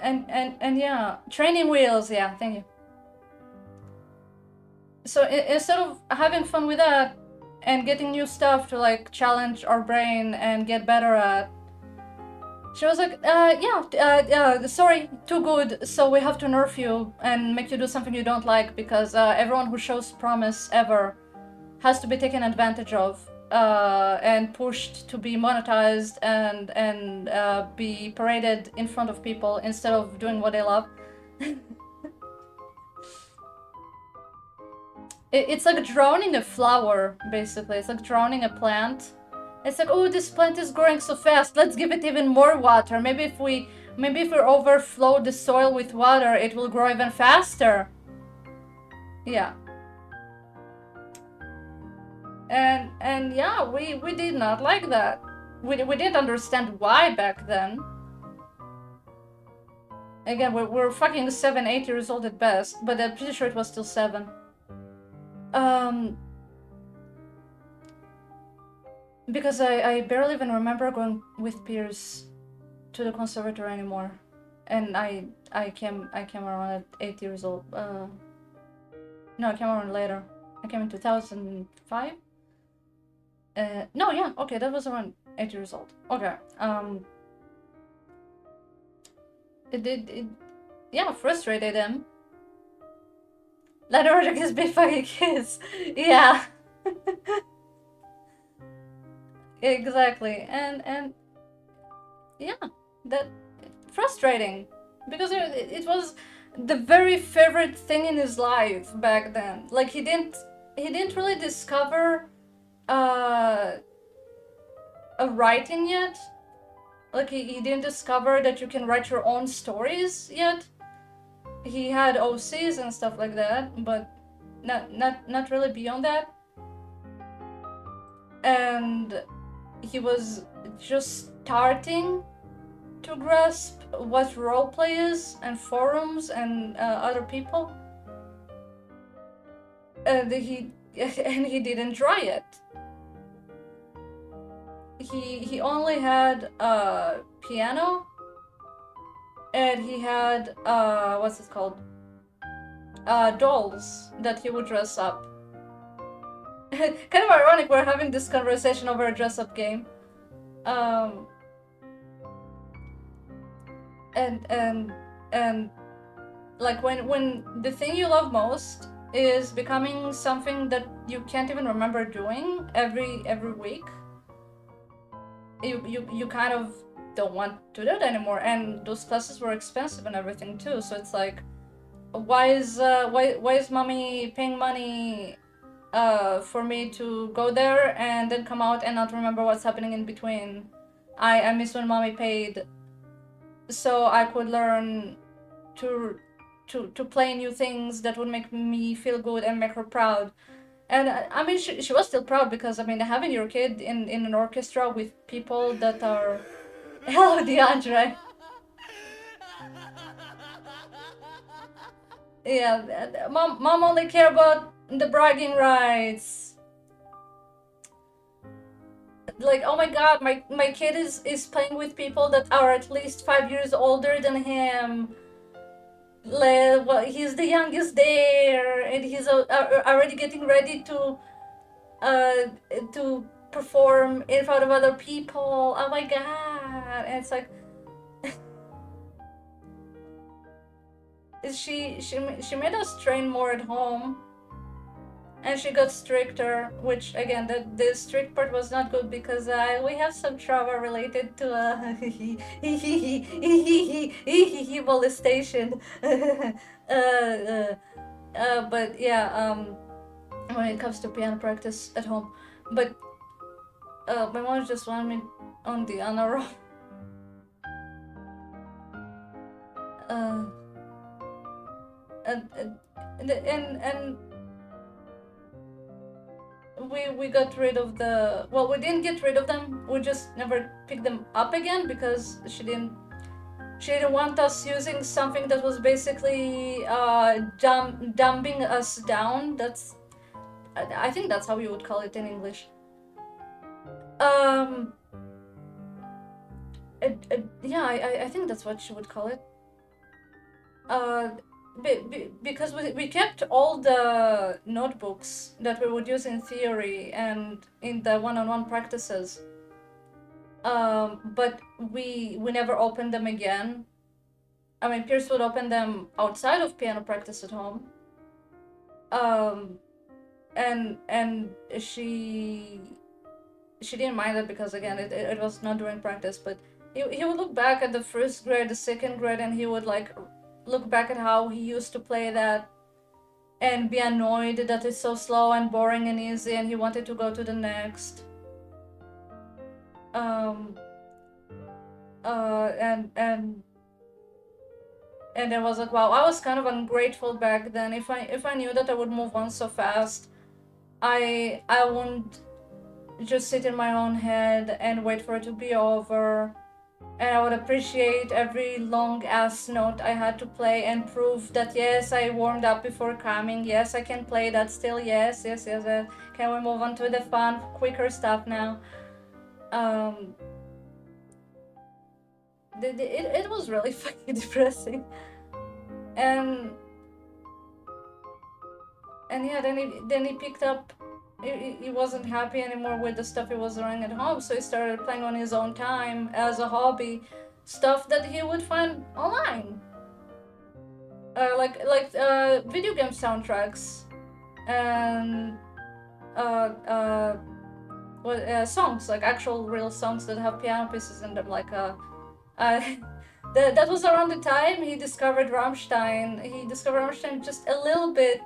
yeah, training wheels, yeah, thank you. So instead of having fun with that and getting new stuff to like challenge our brain and get better at, she was like, sorry, too good, so we have to nerf you and make you do something you don't like, because everyone who shows promise ever has to be taken advantage of and pushed to be monetized and be paraded in front of people instead of doing what they love. It's like drowning a flower, basically. It's like drowning a plant. It's like, oh, this plant is growing so fast, let's give it even more water. Maybe if we overflow the soil with water, it will grow even faster. Yeah. And yeah, we did not like that. We didn't understand why back then. Again, we're fucking 7, 8 years old at best, but I'm pretty sure it was still 7. Because I barely even remember going with peers to the conservatory anymore, and I came around at 8 years old. No, I came around later. I came in 2005. No, yeah, okay, that was around 8 years old. Okay. It yeah, frustrated him. Let her just be fucking kids. Yeah. Exactly. And yeah, that frustrating, because it was the very favorite thing in his life back then. Like he didn't really discover a writing yet. Like he didn't discover that you can write your own stories yet. He had OCs and stuff like that, but not really beyond that. And he was just starting to grasp what roleplay is and forums and other people. And he didn't try it. He only had a piano, and he had what's it called? Dolls that he would dress up. Kind of ironic we're having this conversation over a dress-up game. And like when the thing you love most is becoming something that you can't even remember doing every week, you kind of don't want to do that anymore. And those classes were expensive and everything too, so it's like, why is mommy paying money for me to go there and then come out and not remember what's happening in between? I miss when mommy paid so I could learn to play new things that would make me feel good and make her proud. And I mean, she was still proud, because I mean, having your kid in an orchestra with people that are hello DeAndre. Yeah, mom only care about the bragging rights. Like, oh my god, my kid is playing with people that are at least 5 years older than him. Well, he's the youngest there, and he's already getting ready to perform in front of other people. Oh my god. And it's like, she made us train more at home, and she got stricter, which again, the strict part was not good because we have some trauma related to molestation. But yeah, when it comes to piano practice at home, but my mom just wanted me on the honor roll. Uh, and, and we got rid of the, well, we didn't get rid of them, we just never picked them up again because she didn't want us using something that was basically dumbing us down. That's, I think that's how you would call it in English. Yeah, I think that's what she would call it. Because we kept all the notebooks that we would use in theory and in the one-on-one practices, but we never opened them again. I mean, Pierce would open them outside of piano practice at home, and she didn't mind it because again it was not during practice, but he would look back at the first grade, the second grade, and he would like look back at how he used to play that and be annoyed that it's so slow and boring and easy, and he wanted to go to the next. And I was like, wow, I was kind of ungrateful back then. If I knew that I would move on so fast, I wouldn't just sit in my own head and wait for it to be over. And I would appreciate every long ass note I had to play and prove that yes, I warmed up before coming. Yes, I can play that still. Yes. Can we move on to the fun, quicker stuff now? It was really fucking depressing. And yeah, then he picked up. He wasn't happy anymore with the stuff he was learning at home, so he started playing on his own time as a hobby, stuff that he would find online, like video game soundtracks and songs, like actual real songs that have piano pieces in them, like that was around the time he discovered Rammstein. He discovered Rammstein just a little bit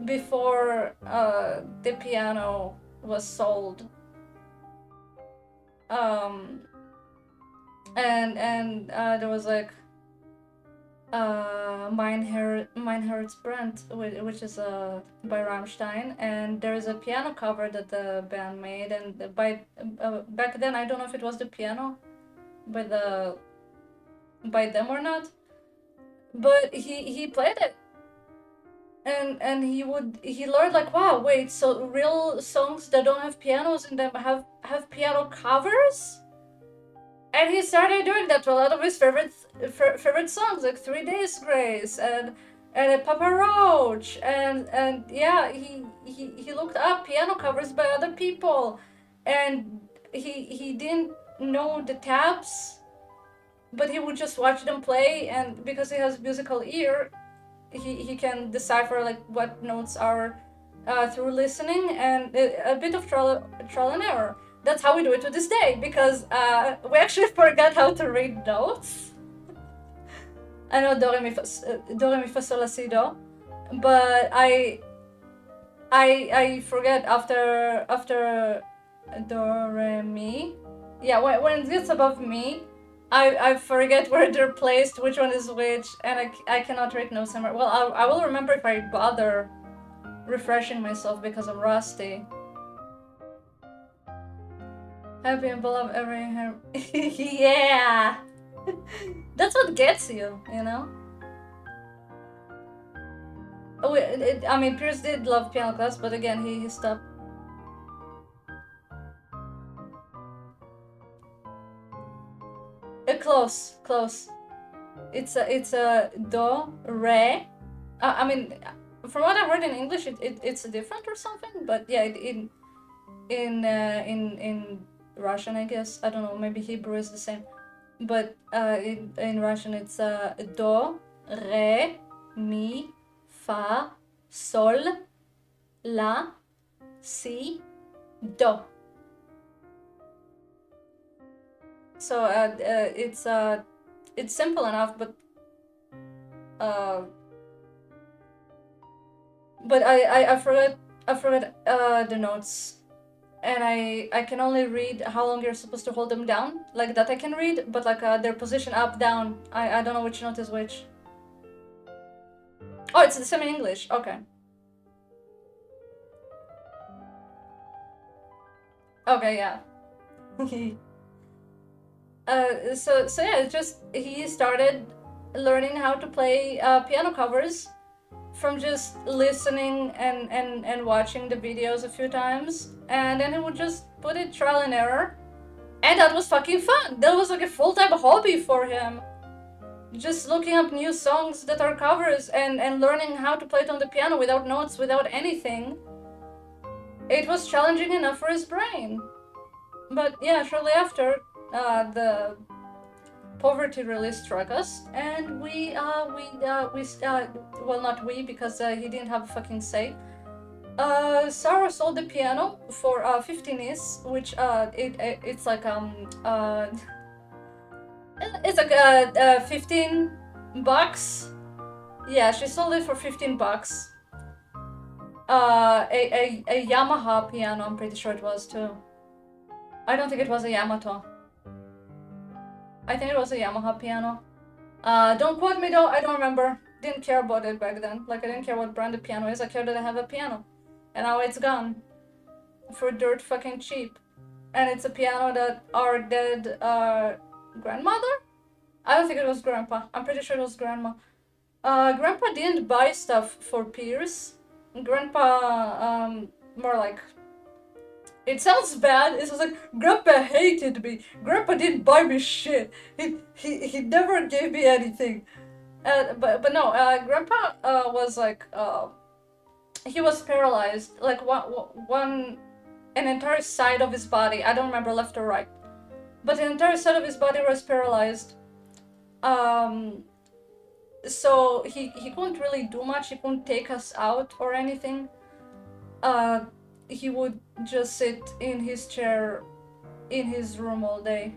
before the piano was sold. And there was like Mein Herzbrennt, which is by Rammstein, and there's a piano cover that the band made, and by back then I don't know if it was the piano by them or not, but he played it, and he learned like, wow, wait, so real songs that don't have pianos in them have piano covers. And he started doing that to a lot of his favorite songs, like 3 Days Grace and Papa Roach, and yeah, he looked up piano covers by other people, and he didn't know the tabs, but he would just watch them play, and because he has musical ear, he can decipher like what notes are through listening, and a bit of trial and error. That's how we do it to this day, because we actually forgot how to read notes. I know do re mi fa sol la si do, but I forget after do re mi. Yeah, when it gets above mi, I forget where they're placed, which one is which, and I cannot read notes anymore. Well, I will remember if I bother refreshing myself because I'm rusty. Happy and beloved every yeah. That's what gets you, you know? Oh, I mean, Pierce did love piano class, but again, he stopped. Close. It's a do re. I mean, from what I heard in English, it's different or something. But yeah, in Russian, I guess, I don't know. Maybe Hebrew is the same, but in Russian it's do re mi fa sol la, si, do. So it's simple enough, but uh, I forgot the notes, and I can only read how long you're supposed to hold them down, like that I can read, but like their position up, down, I don't know which note is which. Oh, it's the same in English. Okay. Okay, yeah. So yeah, it's just he started learning how to play piano covers from just listening and watching the videos a few times, and then he would just put it trial and error, and that was fucking fun. That was like a full-time hobby for him, just looking up new songs that are covers and learning how to play it on the piano without notes, without anything. It was challenging enough for his brain. But yeah, shortly after, the poverty really struck us, and well, not we, because he didn't have a fucking say. Sarah sold the piano for 15 is, which it's like it's like 15 bucks. Yeah, she sold it for 15 bucks. A Yamaha piano, I'm pretty sure it was too. I don't think it was a Yamato. I think it was a Yamaha piano. Don't quote me though, I don't remember. Didn't care about it back then. Like, I didn't care what brand the piano is, I cared that I have a piano. And now it's gone. For dirt fucking cheap. And it's a piano that our dead grandmother? I don't think it was grandpa. I'm pretty sure it was grandma. Grandpa didn't buy stuff for peers. Grandpa, more like... It sounds bad. It sounds like, Grandpa hated me. Grandpa didn't buy me shit. He never gave me anything. But no, Grandpa was like, he was paralyzed. Like an entire side of his body. I don't remember left or right. But the entire side of his body was paralyzed. So he couldn't really do much. He couldn't take us out or anything. He would just sit in his chair in his room all day.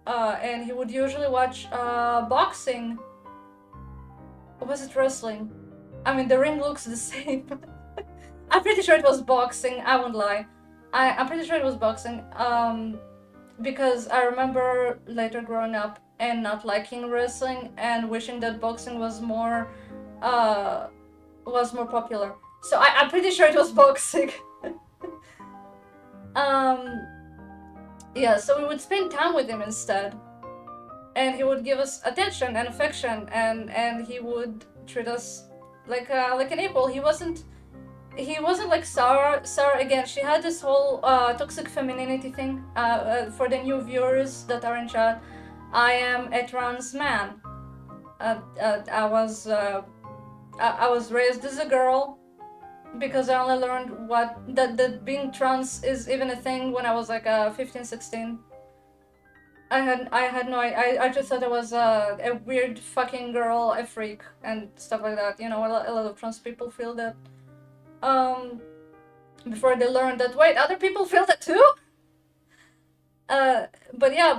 And he would usually watch boxing. Or was it wrestling? I mean, the ring looks the same. I'm pretty sure it was boxing, I won't lie. I'm pretty sure it was boxing. Because I remember later growing up and not liking wrestling and wishing that boxing was more popular. So I'm pretty sure it was boxing. Yeah, so we would spend time with him instead. And he would give us attention and affection, and he would treat us like an equal. He wasn't like Sarah. Sarah, again, she had this whole toxic femininity thing. For the new viewers that are in chat, I am a trans man. I was raised as a girl because I only learned that being trans is even a thing when I was like 15, 16. I had no idea. I just thought I was a weird fucking girl, a freak, and stuff like that. You know, a lot of trans people feel that. Before they learn that, wait, other people feel that too? But yeah,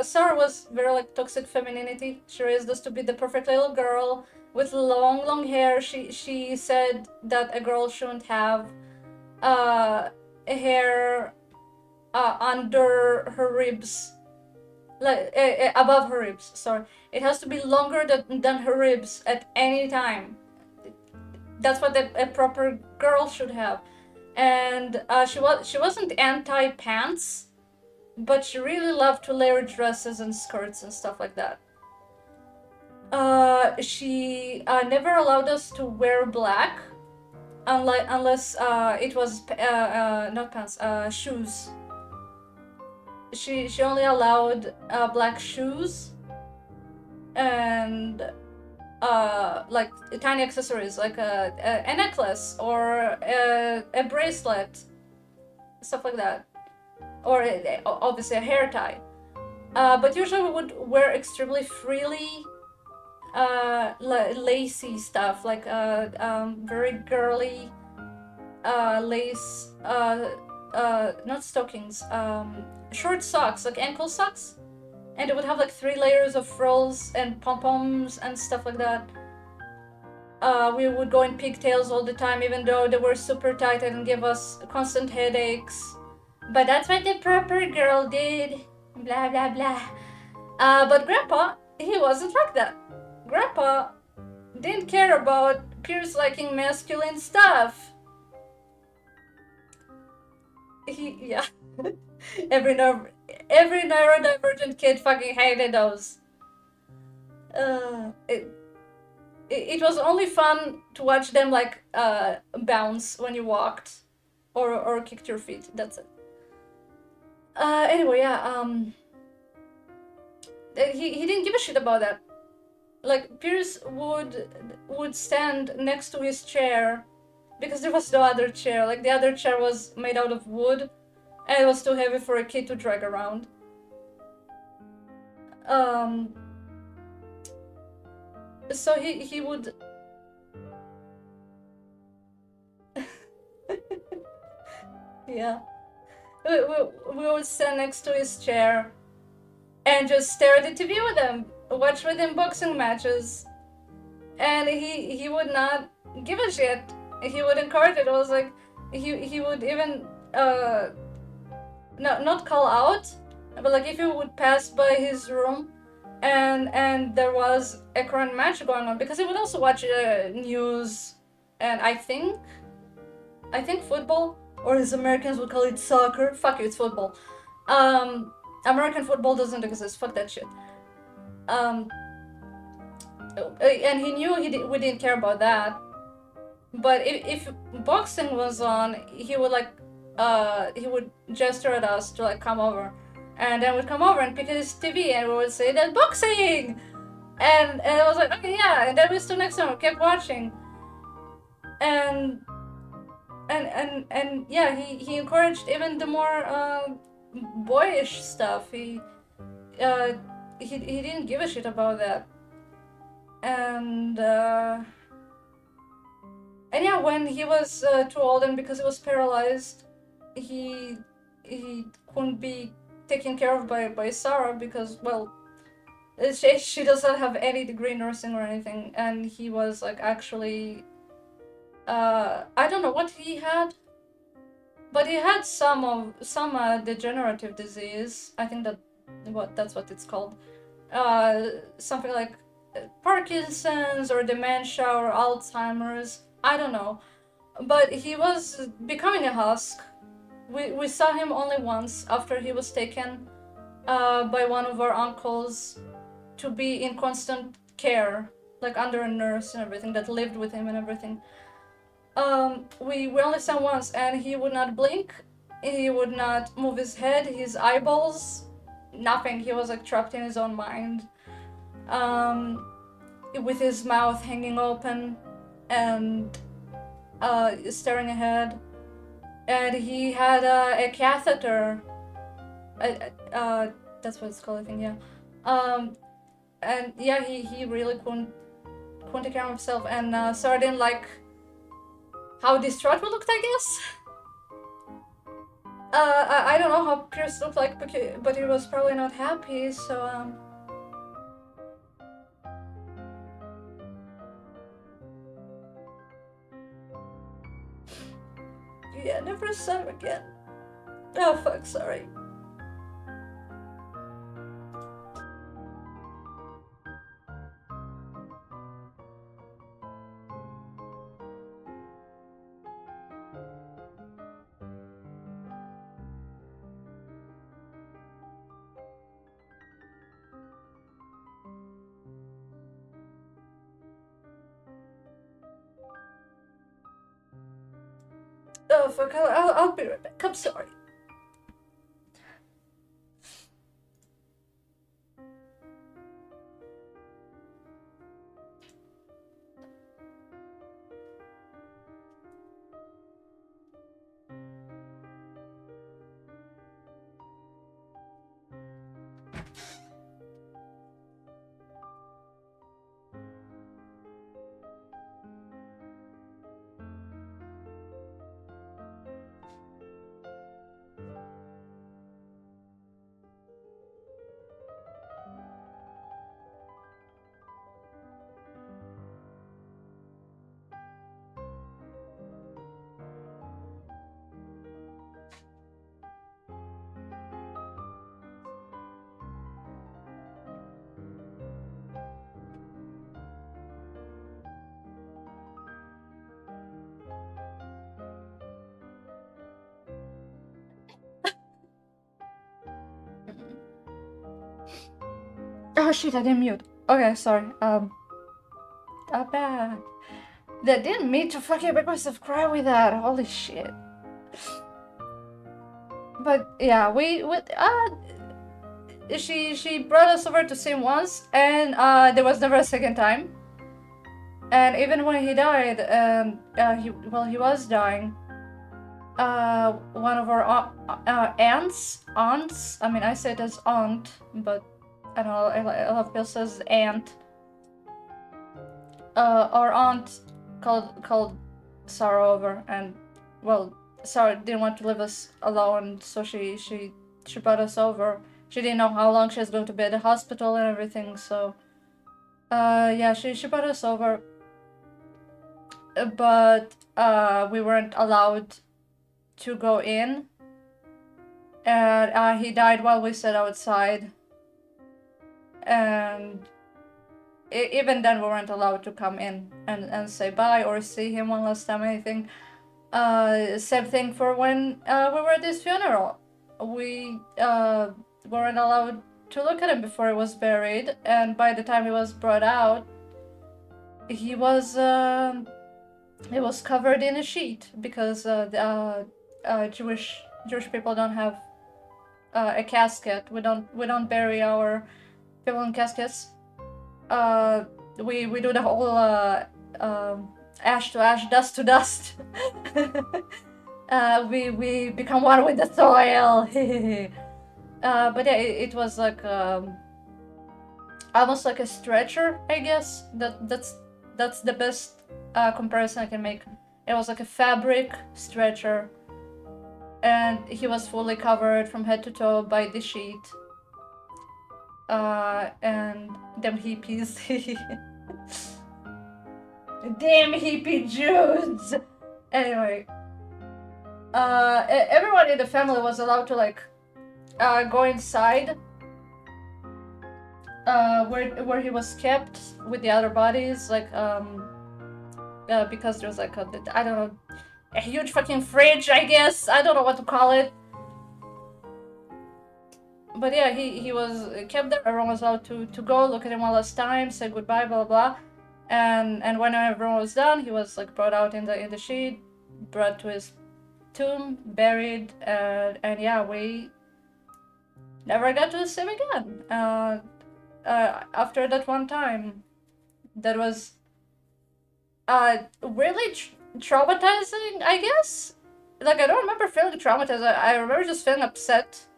Sarah was very like toxic femininity. She raised us to be the perfect little girl with long hair. She said that a girl shouldn't have hair under her ribs, like above her ribs. Sorry, it has to be longer than her ribs at any time. That's what a proper girl should have. And she wasn't anti-pants, but she really loved to layer dresses and skirts and stuff like that. She never allowed us to wear black, unless it was not pants, shoes. She only allowed black shoes and like tiny accessories, like a necklace or a bracelet, stuff like that, or obviously a hair tie. But usually we would wear extremely freely lacy stuff, like very girly lace, not stockings, short socks, like ankle socks. And it would have like 3 layers of frills and pom-poms and stuff like that. We would go in pigtails all the time, even though they were super tight and give us constant headaches. But that's what the proper girl did. Blah, blah, blah. But Grandpa, he wasn't like that. Grandpa didn't care about Pierce liking masculine stuff. Yeah. every neurodivergent kid fucking hated those. It was only fun to watch them like bounce when you walked or kicked your feet. That's it. Anyway, yeah. He didn't give a shit about that. Like Pierce would stand next to his chair because there was no other chair. Like the other chair was made out of wood and it was too heavy for a kid to drag around. So he would yeah. We would stand next to his chair and just stare at the TV with him, watch with him boxing matches. And he would not give a shit. He would encourage it. It was like he would even not call out, but like if you would pass by his room and there was a current match going on, because he would also watch news and I think football, or as Americans would call it soccer. Fuck you, it's football. American football doesn't exist. Fuck that shit. And he knew we didn't care about that. But if boxing was on, he would like he would gesture at us to like come over, and then we'd come over and pick his TV and we would say that's boxing, and I was like okay yeah, and then we stood next to him, kept watching, and yeah, he encouraged even the more boyish stuff. He didn't give a shit about that, and yeah, when he was too old and because he was paralyzed, he couldn't be taken care of by Sarah because, well, she doesn't have any degree in nursing or anything, and he was like actually I don't know what he had, but he had some degenerative disease. I think that's what it's called. Something like Parkinson's or dementia or Alzheimer's. I don't know. But he was becoming a husk. We saw him only once after he was taken by one of our uncles to be in constant care, like under a nurse and everything that lived with him and everything. We only saw him once, and he would not blink. He would not move his head, his eyeballs, nothing. He was like trapped in his own mind, with his mouth hanging open and staring ahead. And he had a catheter. That's what it's called, I think. Yeah. And yeah, he really couldn't take care of himself. And Sarah didn't like how distraught we looked, I guess. I don't know how Pierce looked like, but he was probably not happy. So yeah, never saw him again. Oh fuck, sorry. Oh fuck, I'll be right back. I'm sorry. Oh shit, I didn't mute. Okay, sorry. Bad. They didn't mean to fucking make myself cry with that. Holy shit. But yeah, she brought us over to see him once, and there was never a second time. And even when he died, he was dying. One of our aunts. I mean, I say it as aunt, but I don't know. A lot of people says aunt. Our aunt called Sarah over, and well, Sarah didn't want to leave us alone, so she brought us over. She didn't know how long she was going to be at the hospital and everything, so yeah, she brought us over, but we weren't allowed to go in, and he died while we sat outside, and even then we weren't allowed to come in and say bye or see him one last time, anything. Same thing for when we were at his funeral. We weren't allowed to look at him before he was buried, and by the time he was brought out, he was covered in a sheet, because Jewish people don't have a casket. We don't bury our people in caskets. We do the whole ash to ash, dust to dust. We become one with the soil. But yeah, it was like almost like a stretcher, I guess. That's the best comparison I can make. It was like a fabric stretcher, and he was fully covered from head to toe by the sheet. And them hippies. Damn hippie Jews! Anyway, everyone in the family was allowed to like go inside where he was kept with the other bodies, like because there's like I don't know, a huge fucking fridge, I guess. I don't know what to call it. But yeah, he was kept there. Everyone was allowed to go look at him one last time, say goodbye, blah blah blah. And when everyone was done, he was like brought out in the sheet, brought to his tomb, buried, and yeah, we never got to see him again. After that one time, that was really traumatizing, I guess. Like, I don't remember feeling traumatized. I remember just feeling upset.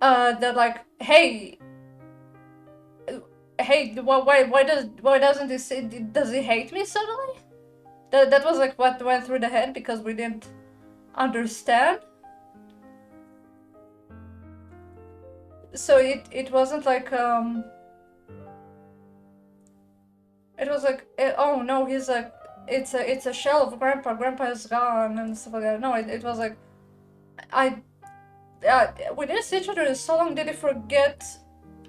That like, hey, why doesn't does he hate me suddenly? That was like what went through the head, because we didn't understand. So it wasn't like it was like oh no, he's like, it's a shell of grandpa is gone and stuff like that. No, it was like we didn't see each other in so long. Did he forget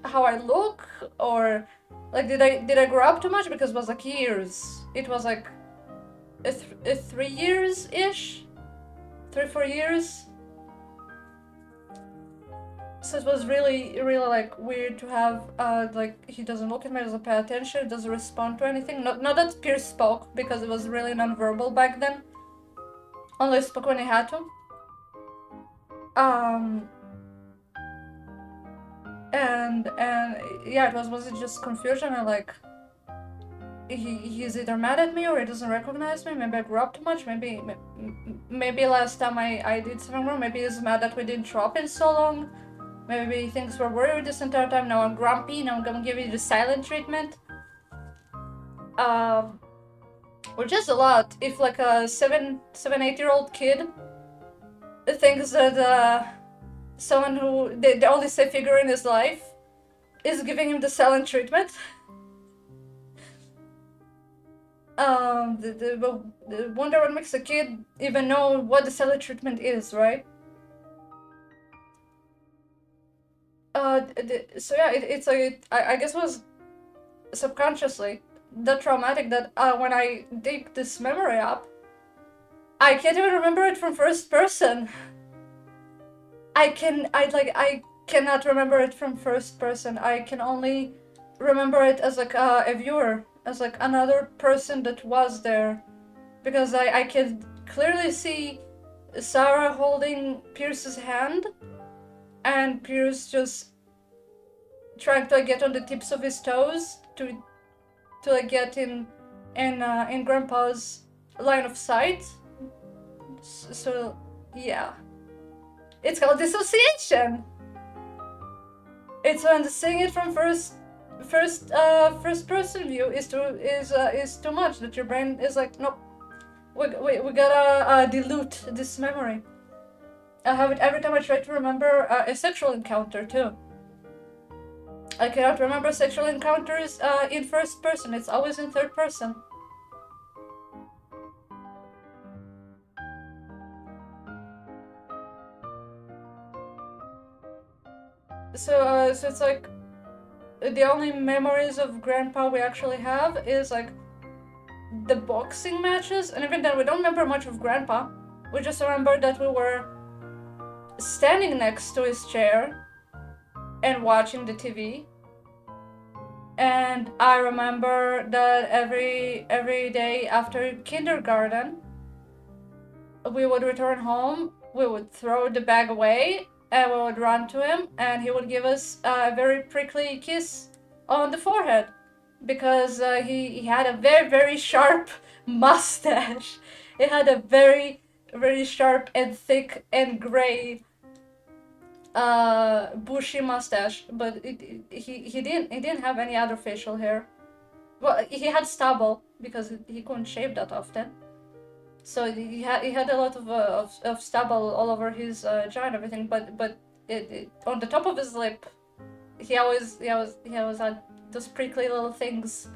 how I look, or like did I grow up too much? Because it was like years. It was like 3 years ish, 3-4 years. So it was really like weird to have like he doesn't look at me, doesn't pay attention, doesn't respond to anything. Not that Pierce spoke, because it was really non-verbal back then. Only spoke when he had to. And yeah, it was it just confusion, and like he's either mad at me or he doesn't recognize me. Maybe I grew up too much. Maybe last time I did something wrong. Maybe he's mad that we didn't show up in so long. Maybe he thinks we're worried this entire time. Now I'm grumpy. Now I'm gonna give you the silent treatment. Or just a lot. If like a 8-year-old kid thinks that someone who the only safe figure in his life is giving him the silent treatment. The wonder what makes a kid even know what the silent treatment is, right? So yeah, it's like I guess it was subconsciously that traumatic that when I dig this memory up, I can't even remember it from first person. I can cannot remember it from first person. I can only remember it as like a viewer, as like another person that was there, because I can clearly see Sarah holding Pierce's hand, and Pierce just trying to like, get on the tips of his toes to like get in Grandpa's line of sight. So yeah, it's called dissociation. It's when seeing it from first person view is too much, that your brain is like, nope, we gotta dilute this memory. I have it every time I try to remember a sexual encounter too. I cannot remember sexual encounters in first person. It's always in third person. So it's like the only memories of Grandpa we actually have is like the boxing matches, and even then we don't remember much of Grandpa. We just remember that we were standing next to his chair and watching the TV. And I remember that every day after kindergarten, we would return home, we would throw the bag away, and we would run to him, and he would give us a very prickly kiss on the forehead, because he had a very sharp mustache. It had a very sharp and thick and gray bushy mustache, but he didn't have any other facial hair. Well, he had stubble because he couldn't shave that often. So he had a lot of stubble all over his jaw and everything, but on the top of his lip, he always had those prickly little things.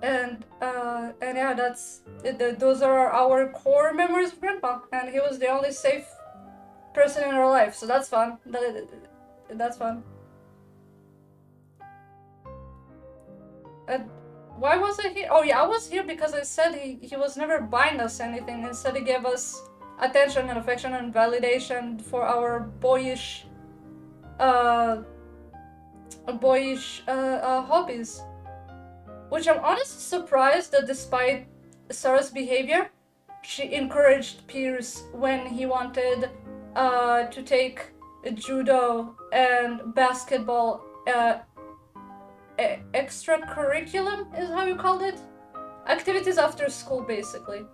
And yeah, those are our core memories of Grandpa, and he was the only safe person in our life, so that's fun. That's fun. Why was I here? Oh yeah, I was here because I said he was never buying us anything. Instead, he gave us attention and affection and validation for our boyish hobbies. Which I'm honestly surprised that despite Sarah's behavior, she encouraged Pierce when he wanted to take judo and basketball extracurriculum is how you called it? Activities after school, basically.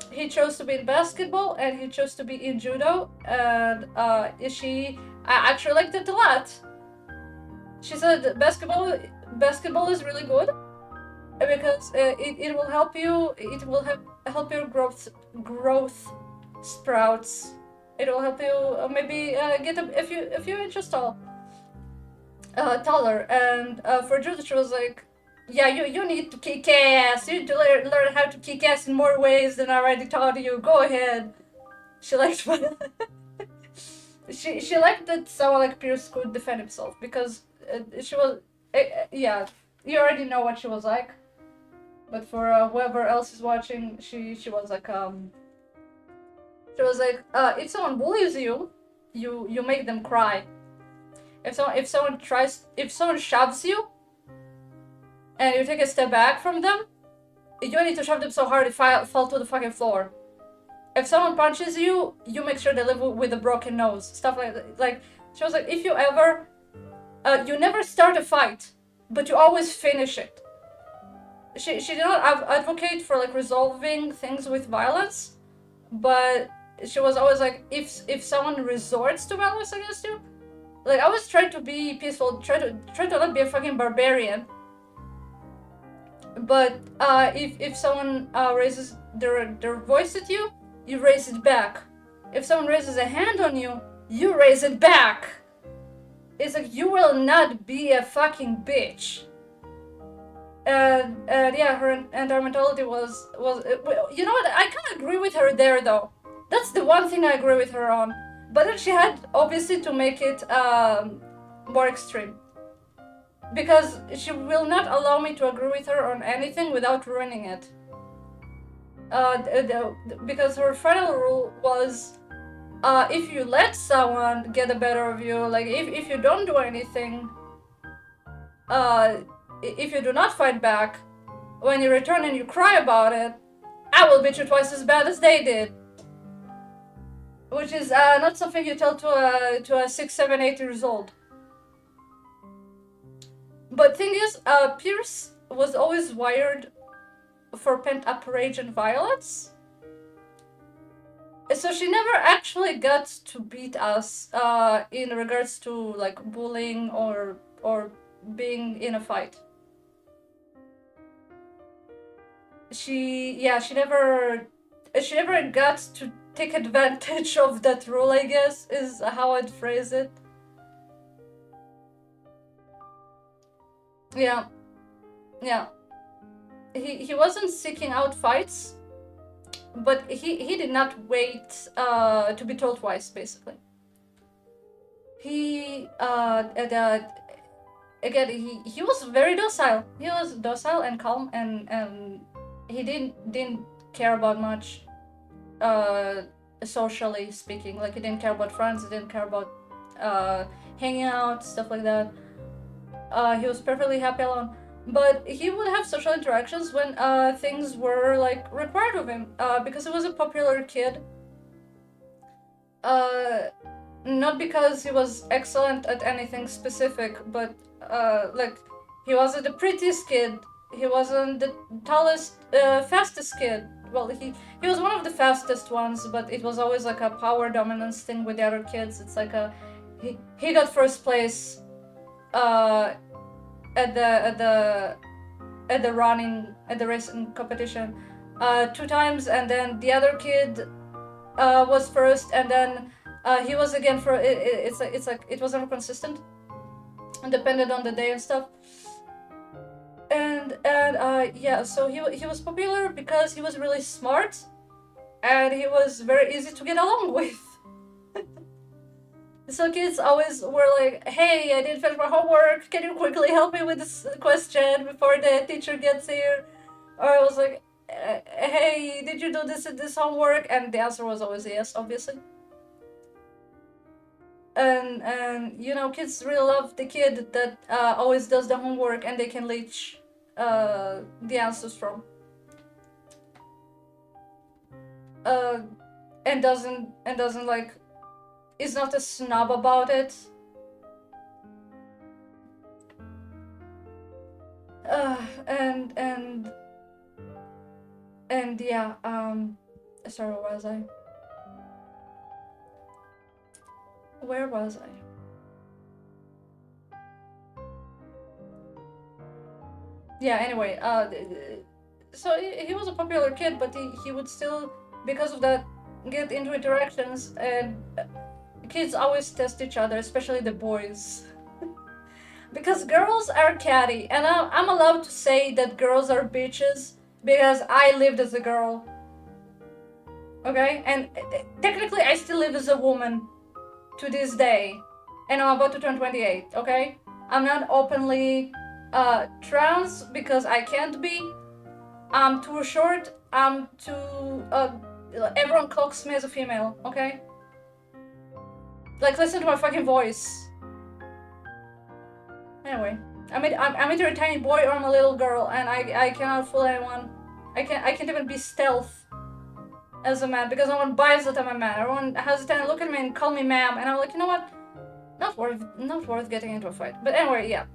He chose to be in basketball and he chose to be in judo, and I actually liked it a lot. She said basketball is really good because it will help you. It will help your growth sprouts. It will help you maybe get a few inches taller. And for judo, she was like, yeah, you need to kick ass. You need to learn how to kick ass in more ways than I already taught you. Go ahead. She liked she liked that someone like Pierce could defend himself, because she was yeah, you already know what she was like. But for whoever else is watching, she was like if someone bullies you, you make them cry. If someone shoves you, and you take a step back from them, you need to shove them so hard they fall to the fucking floor. If someone punches you, you make sure they live with a broken nose. Stuff like that. Like, she was like, if you ever, you never start a fight, but you always finish it. She did not advocate for like resolving things with violence, but she was always like, if someone resorts to violence against you, like, always try to be peaceful, try to not be a fucking barbarian. But if someone raises their voice at you, you raise it back. If someone raises a hand on you, you raise it back. It's like, you will not be a fucking bitch. And yeah, her entire mentality was you know what? I kind of agree with her there, though. That's the one thing I agree with her on. But then she had obviously to make it more extreme, because she will not allow me to agree with her on anything without ruining it. Because her final rule was, if you let someone get the better of you, like if you don't do anything, if you do not fight back, when you return and you cry about it, I will beat you twice as bad as they did. Which is not something you tell to a 6, 7, 8 years old. But thing is, Pierce was always wired for pent-up rage and violence. So she never actually got to beat us in regards to like bullying or being in a fight. She never got to take advantage of that rule, I guess, is how I'd phrase it. Yeah. He wasn't seeking out fights, but he did not wait to be told twice, basically. He again he was very docile. He was docile and calm, and he didn't care about much socially speaking. Like, he didn't care about friends, he didn't care about hanging out, stuff like that. He was perfectly happy alone. But he would have social interactions when things were like required of him, because he was a popular kid. Not because he was excellent at anything specific, but like, he wasn't the prettiest kid, he wasn't the tallest, fastest kid. Well, he was one of the fastest ones, but it was always like a power dominance thing with the other kids. It's like he got first place at the racing competition 2 times, and then the other kid was first, and then he was again for it's like it was never consistent and depended on the day and stuff. And yeah, so he was popular because he was really smart and he was very easy to get along with. So kids always were like, hey, I didn't finish my homework, can you quickly help me with this question before the teacher gets here? Or I was like, hey, did you do this homework? And the answer was always yes, obviously. And you know, kids really love the kid that always does the homework and they can leech the answers from. And doesn't like, is not a snob about it. And yeah, sorry, where was I? Where was I? Yeah, anyway, so he was a popular kid, but he would still, because of that, get into interactions, and kids always test each other, especially the boys. Because girls are catty, and I'm allowed to say that girls are bitches because I lived as a girl. Okay? And technically I still live as a woman to this day, and I'm about to turn 28, okay? I'm not openly trans because I can't be. I'm too short, I'm too everyone clocks me as a female, okay? Like, listen to my fucking voice. Anyway, I'm either a tiny boy or I'm a little girl, and I cannot fool anyone. I can't even be stealth as a man because no one buys that I'm a man. Everyone has a time to look at me and call me ma'am, and I'm like, you know what? Not worth getting into a fight. But anyway, yeah.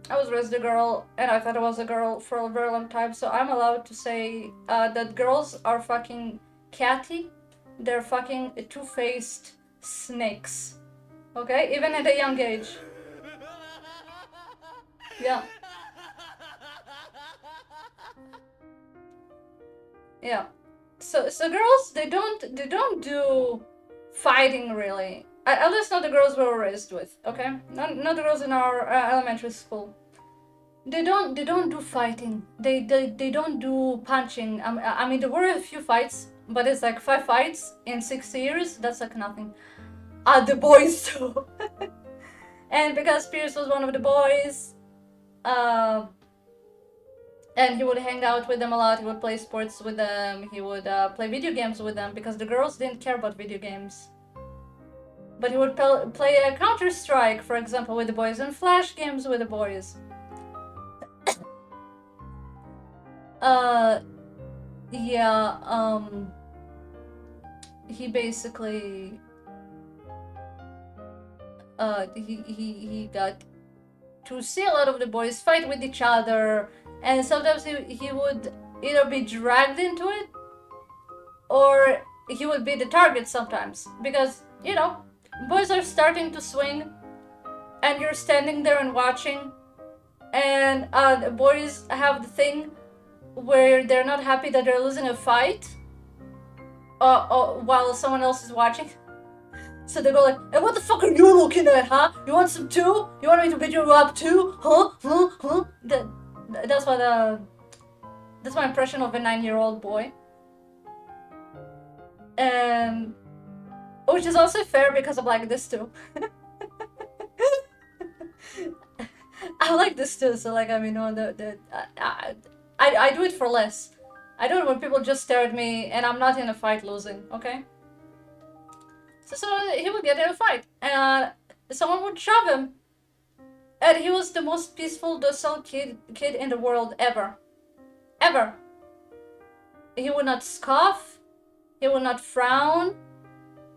I was raised a girl, and I thought I was a girl for a very long time, so I'm allowed to say that girls are fucking catty. They're fucking two-faced snakes. Okay? Even at a young age. Yeah. Yeah. So girls, they don't do fighting really. At least not the girls we were raised with, okay? Not the girls in our elementary school. They don't do fighting. They don't do punching. I mean, there were a few fights, but it's like 5 fights in 6 years. That's like nothing. The boys too. And because Pierce was one of the boys, and he would hang out with them a lot. He would play sports with them. He would play video games with them because the girls didn't care about video games. But he would play a Counter-Strike, for example, with the boys, and Flash games with the boys. Yeah, he basically, he got to see a lot of the boys fight with each other, and sometimes he would either be dragged into it, or he would be the target sometimes, because, you know, boys are starting to swing, and you're standing there and watching, and the boys have the thing where they're not happy that they're losing a fight while someone else is watching. So they go like, "Hey, what the fuck are you looking at, huh? You want some too? You want me to beat you up too? Huh? That's my impression of a 9-year-old boy. And which is also fair because I'm like this too. I like this too, so like, I mean, I do it for less. I do it when people just stare at me and I'm not in a fight losing, okay? So he would get in a fight, and someone would shove him. And he was the most peaceful, docile kid in the world ever. Ever. He would not scoff, he would not frown,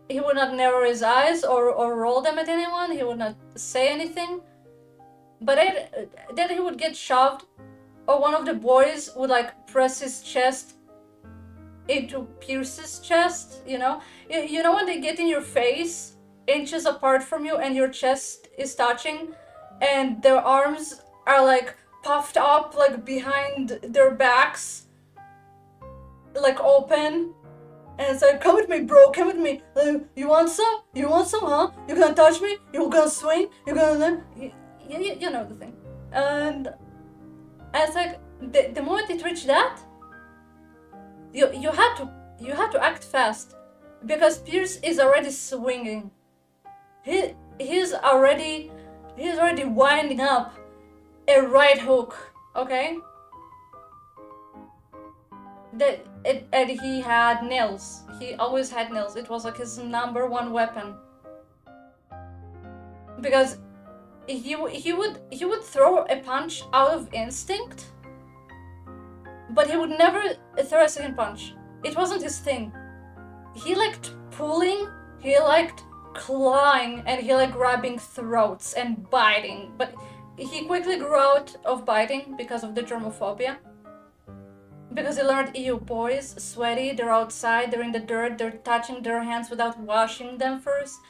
he would not narrow his eyes or roll them at anyone, he would not say anything. But then he would get shoved, or one of the boys would like press his chest into Pierce's chest, you know? You know when they get in your face, inches apart from you, and your chest is touching, and their arms are like puffed up, like behind their backs, like open, and it's like, "Come with me, bro, come with me. You want some? You want some, huh? You gonna touch me? You gonna swing? You gonna..." You know the thing. And it's like, the moment it reached that, you had to act fast, because Pierce is already swinging. He's already winding up a right hook, okay? And he had nails. He always had nails. It was like his #1 weapon. Because he would throw a punch out of instinct, but he would never throw a second punch. It wasn't his thing. He liked pulling, he liked clawing, and he liked grabbing throats and biting. But he quickly grew out of biting because of the germophobia. Because he learned, ew, boys, sweaty, they're outside, they're in the dirt, they're touching their hands without washing them first.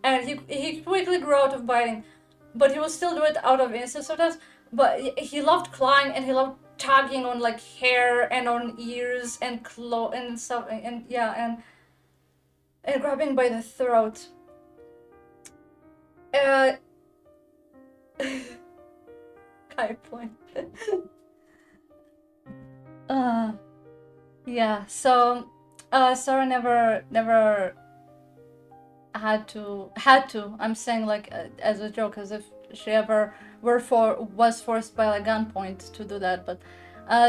And he quickly grew out of biting. But he would still do it out of instinct sometimes. But he loved clawing, and he loved tugging on like hair and on ears and and stuff, and yeah, and grabbing by the throat. High point. Yeah, so Sarah never had to, I'm saying like as a joke, as if she ever was forced by like gunpoint to do that. But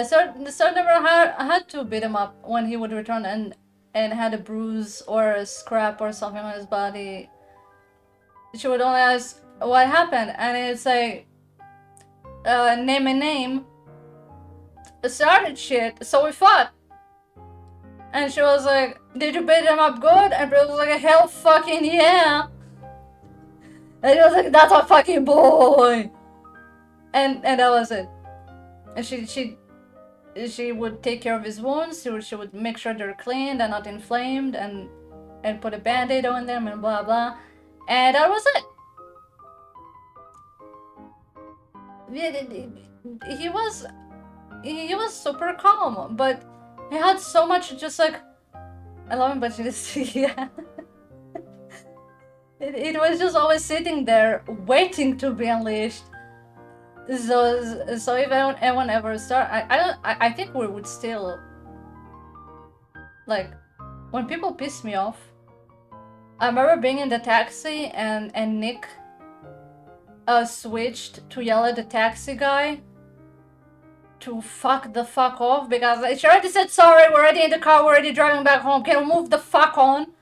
Sarah never had to beat him up when he would return and had a bruise or a scrap or something on his body. She would only ask what happened, and it's like, name a name. Started shit, so we fought. And she was like, "Did you beat him up good?" And Bill was like, "Hell fucking yeah." And he was like, "That's a fucking boy." And that was it. And she would take care of his wounds. She would make sure they're clean and not inflamed, and put a band-aid on them and blah blah. And that was it. He was super calm, but he had so much just like, I love him, but she just, yeah. It was just always sitting there waiting to be unleashed. So if anyone ever start, I think we would still, like, when people piss me off. I remember being in the taxi and Nick switched to yell at the taxi guy to fuck the fuck off, because she already said sorry, we're already in the car, we're already driving back home, can we move the fuck on?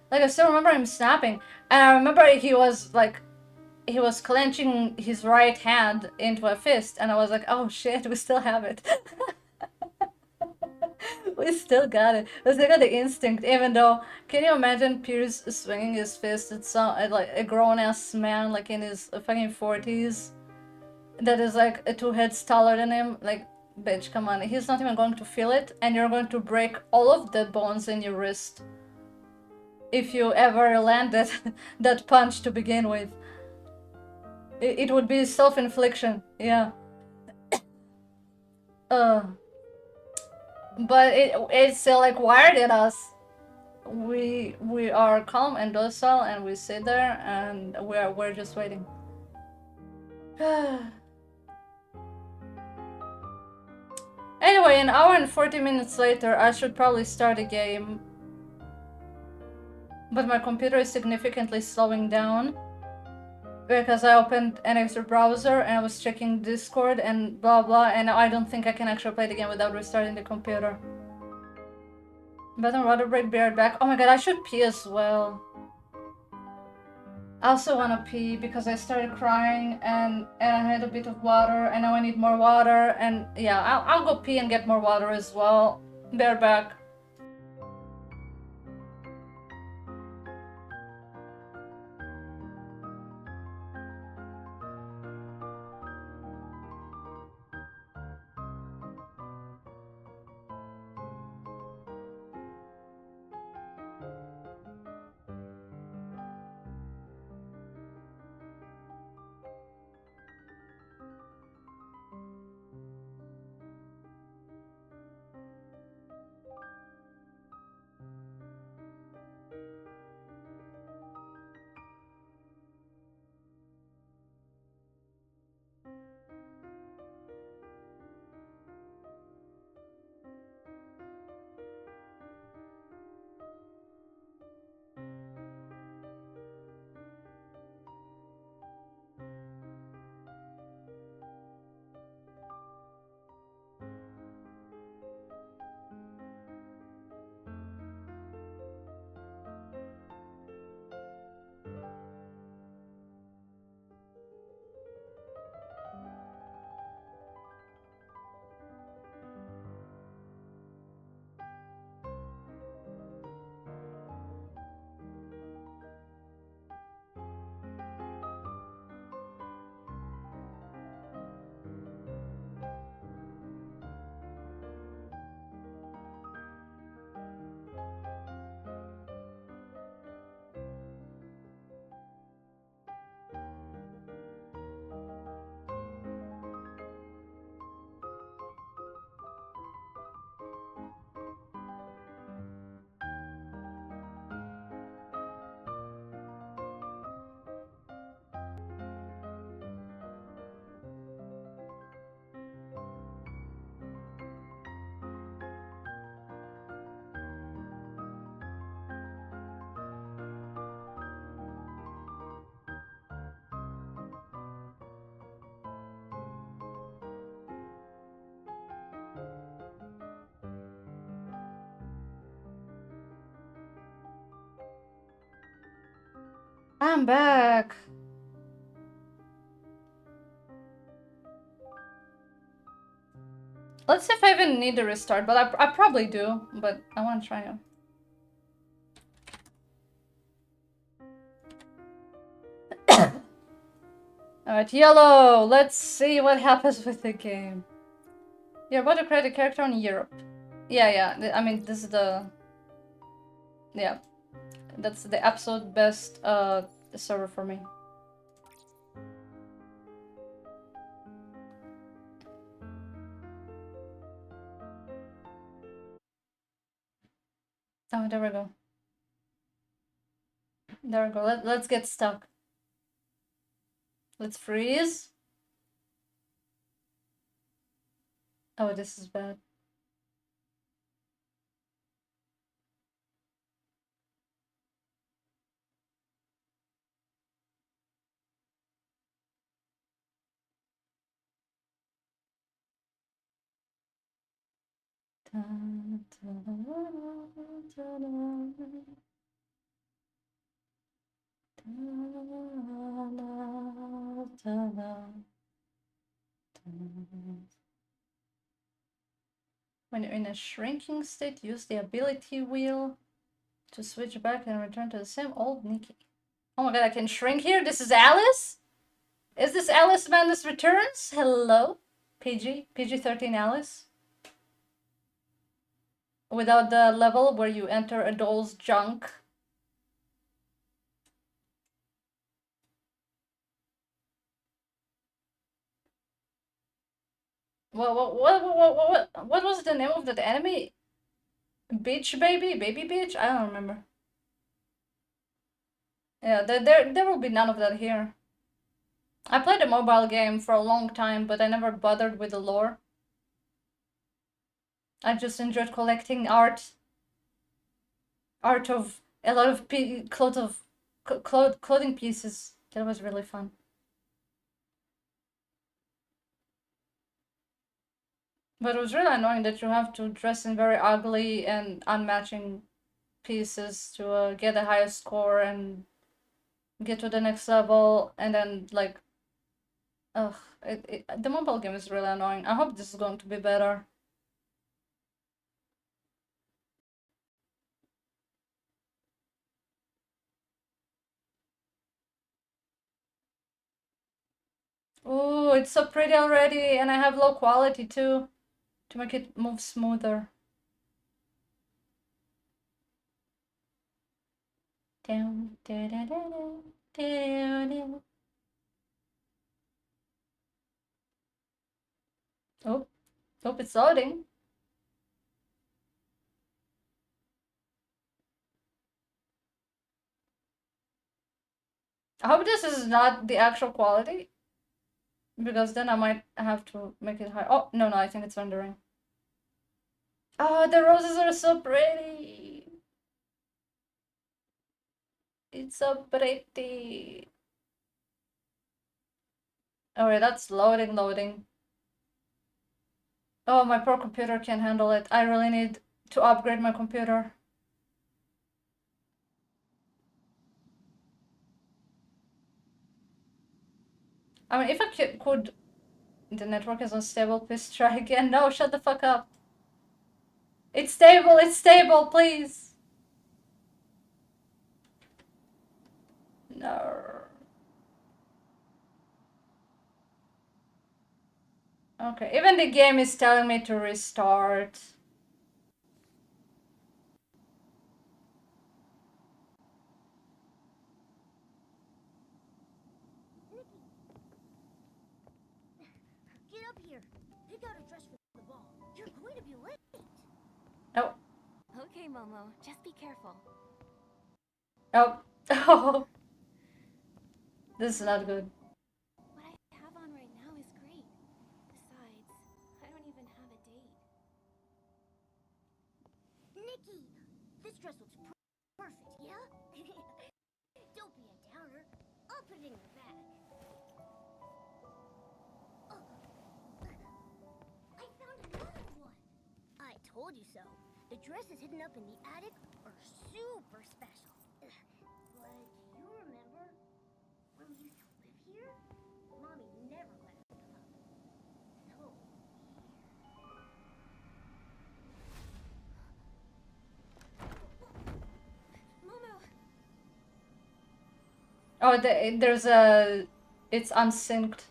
Like, I still remember him snapping. And I remember he was like, he was clenching his right hand into a fist. And I was like, oh shit, we still have it. We still got it. We still got the instinct, even though, can you imagine Pierce swinging his fist at like a grown ass man, like in his fucking 40s, that is like a 2 heads taller than him? Like, bitch, come on. He's not even going to feel it, and you're going to break all of the bones in your wrist if you ever landed that punch to begin with. It would be self-infliction, yeah. Uh, but it's still like wired in us. We are calm and docile, and we sit there, and we're just waiting. Anyway, an hour and 40 minutes later, I should probably start a game, but my computer is significantly slowing down because I opened an extra browser and I was checking Discord and blah blah, and I don't think I can actually play the game without restarting the computer. Better water break, be right back. Oh my god, I should pee as well. I also want to pee because I started crying and I had a bit of water and now I need more water, and yeah, I'll go pee and get more water as well. Be right back. I'm back. Let's see if I even need to restart, but I probably do, but I want to try it. Alright, yellow! Let's see what happens with the game. You're about to create a character in Europe. Yeah, I mean, this is the... Yeah. That's the absolute best server for me. Oh, there we go. There we go. Let's get stuck. Let's freeze. Oh, this is bad. When you're in a shrinking state, use the ability wheel to switch back and return to the same old Nikki. Oh my god, I can shrink here? This is Alice? Is this Alice Madness Returns? Hello? PG-13 Alice? Without the level where you enter a doll's junk. What was the name of that enemy? Bitch baby? Baby bitch? I don't remember. Yeah, there will be none of that here. I played a mobile game for a long time, but I never bothered with the lore. I just enjoyed collecting art of a lot of clothing pieces. That was really fun. But it was really annoying that you have to dress in very ugly and unmatching pieces to get a higher score and get to the next level, and then like, ugh, the mobile game is really annoying. I hope this is going to be better. Ooh, it's so pretty already, and I have low quality too, to make it move smoother. Down, da, da, da, da, da. Oh, hope it's loading. I hope this is not the actual quality, because then I might have to make it high. Oh, no, I think it's rendering. Oh, the roses are so pretty. It's so pretty. Alright, that's loading. Oh, my poor computer can't handle it. I really need to upgrade my computer. I mean, if I could... The network is unstable, please try again. No, shut the fuck up. It's stable, please. No. Okay, even the game is telling me to restart. Get up here. Pick out a dress for the ball. You're going to be late. Oh. Okay, Momo. Just be careful. Oh. Oh. This is not good. What I have on right now is great. Besides, I don't even have a date. Nikki! This dress looks perfect, yeah? Don't be a downer. I'll put it in your bag. Oh. I found another one! I told you so. The dresses hidden up in the attic are super special. But do you remember when we used to live here? Mommy never let us come up. So Momo! Oh, there's a... It's unsynced.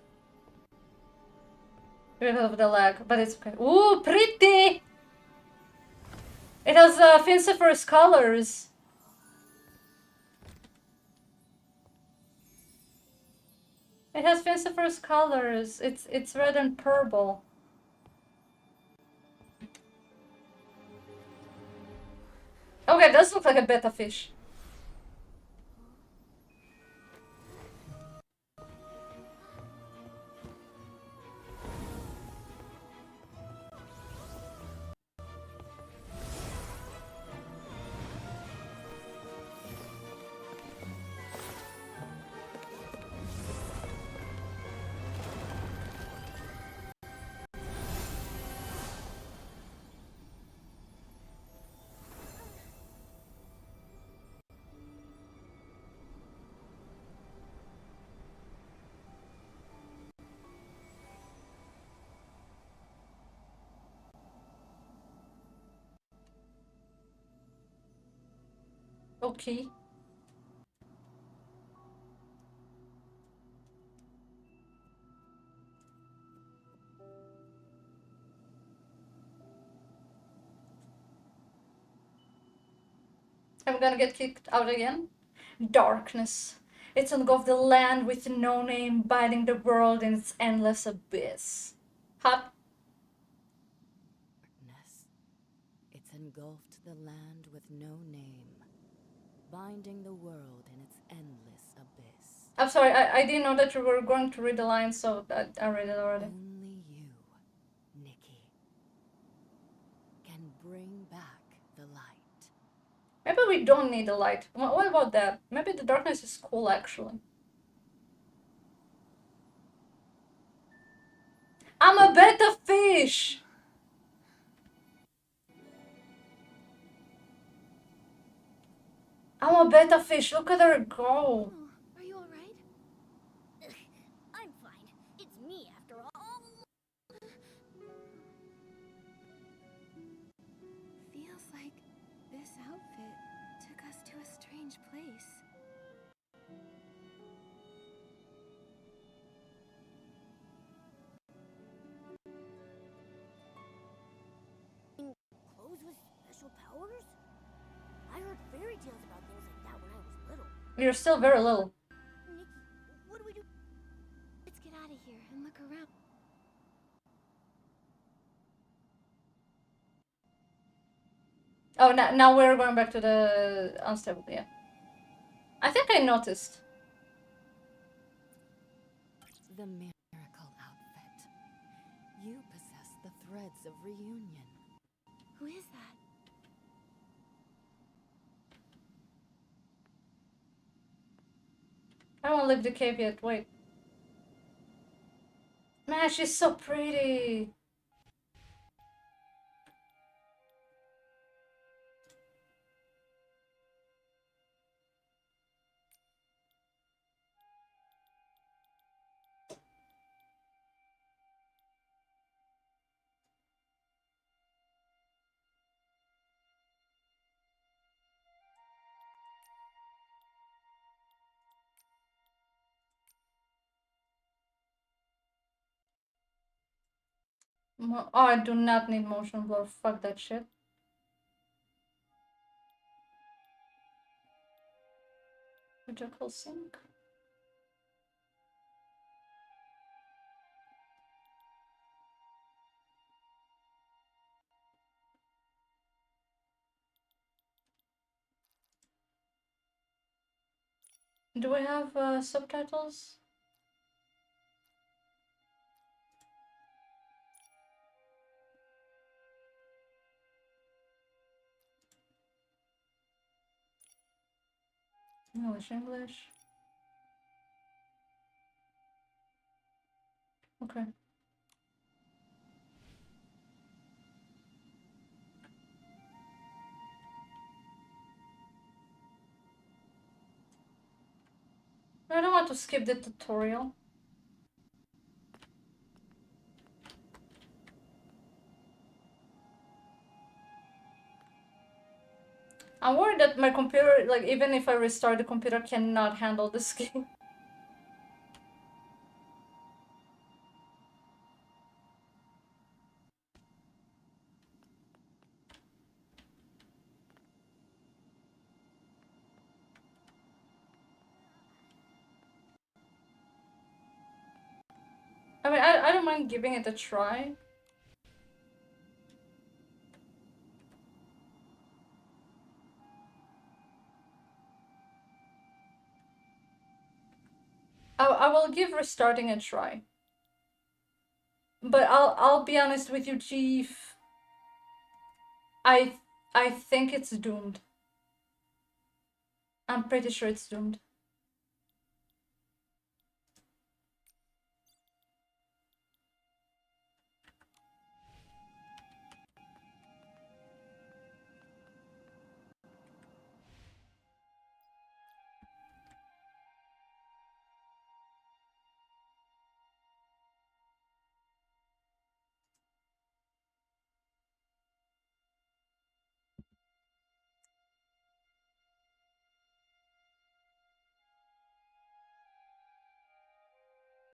Because of the lag, but it's okay. Ooh, pretty! It has Finsifer's colors. It has Finsifer's colors. It's red and purple. Okay, it does look like a betta fish. Okay. I'm gonna get kicked out again. Darkness. It's engulfed the land with no name, biting the world in its endless abyss. Hot. Darkness. It's engulfed the land with no name, binding the world in its endless abyss. I'm sorry, I didn't know that you were going to read the line, so I read it already. Only you, Nikki, can bring back the light. Maybe we don't need the light. What about that? Maybe the darkness is cool, actually. I'm a betta fish! I'm a betta fish, look at her go! Oh, are you alright? I'm fine. It's me after all. Feels like this outfit took us to a strange place. Clothes with special powers? I heard fairy tales about things like that when I was little. You're still very little. Nikki, what do we do? Let's get out of here and look around. Oh, now we're going back to the unstable, yeah. I think I noticed. The miracle outfit. You possess the threads of reunion. Who is that? I don't leave the cave yet, wait. Man, she's so pretty! Oh, I do not need motion blur, fuck that shit. Critical sync? Do we have subtitles? English. Okay. I don't want to skip the tutorial. I'm worried that my computer, like, even if I restart, the computer cannot handle this game. I mean, I don't mind giving it a try. I will give restarting a try. But I'll be honest with you, Chief. I think it's doomed. I'm pretty sure it's doomed.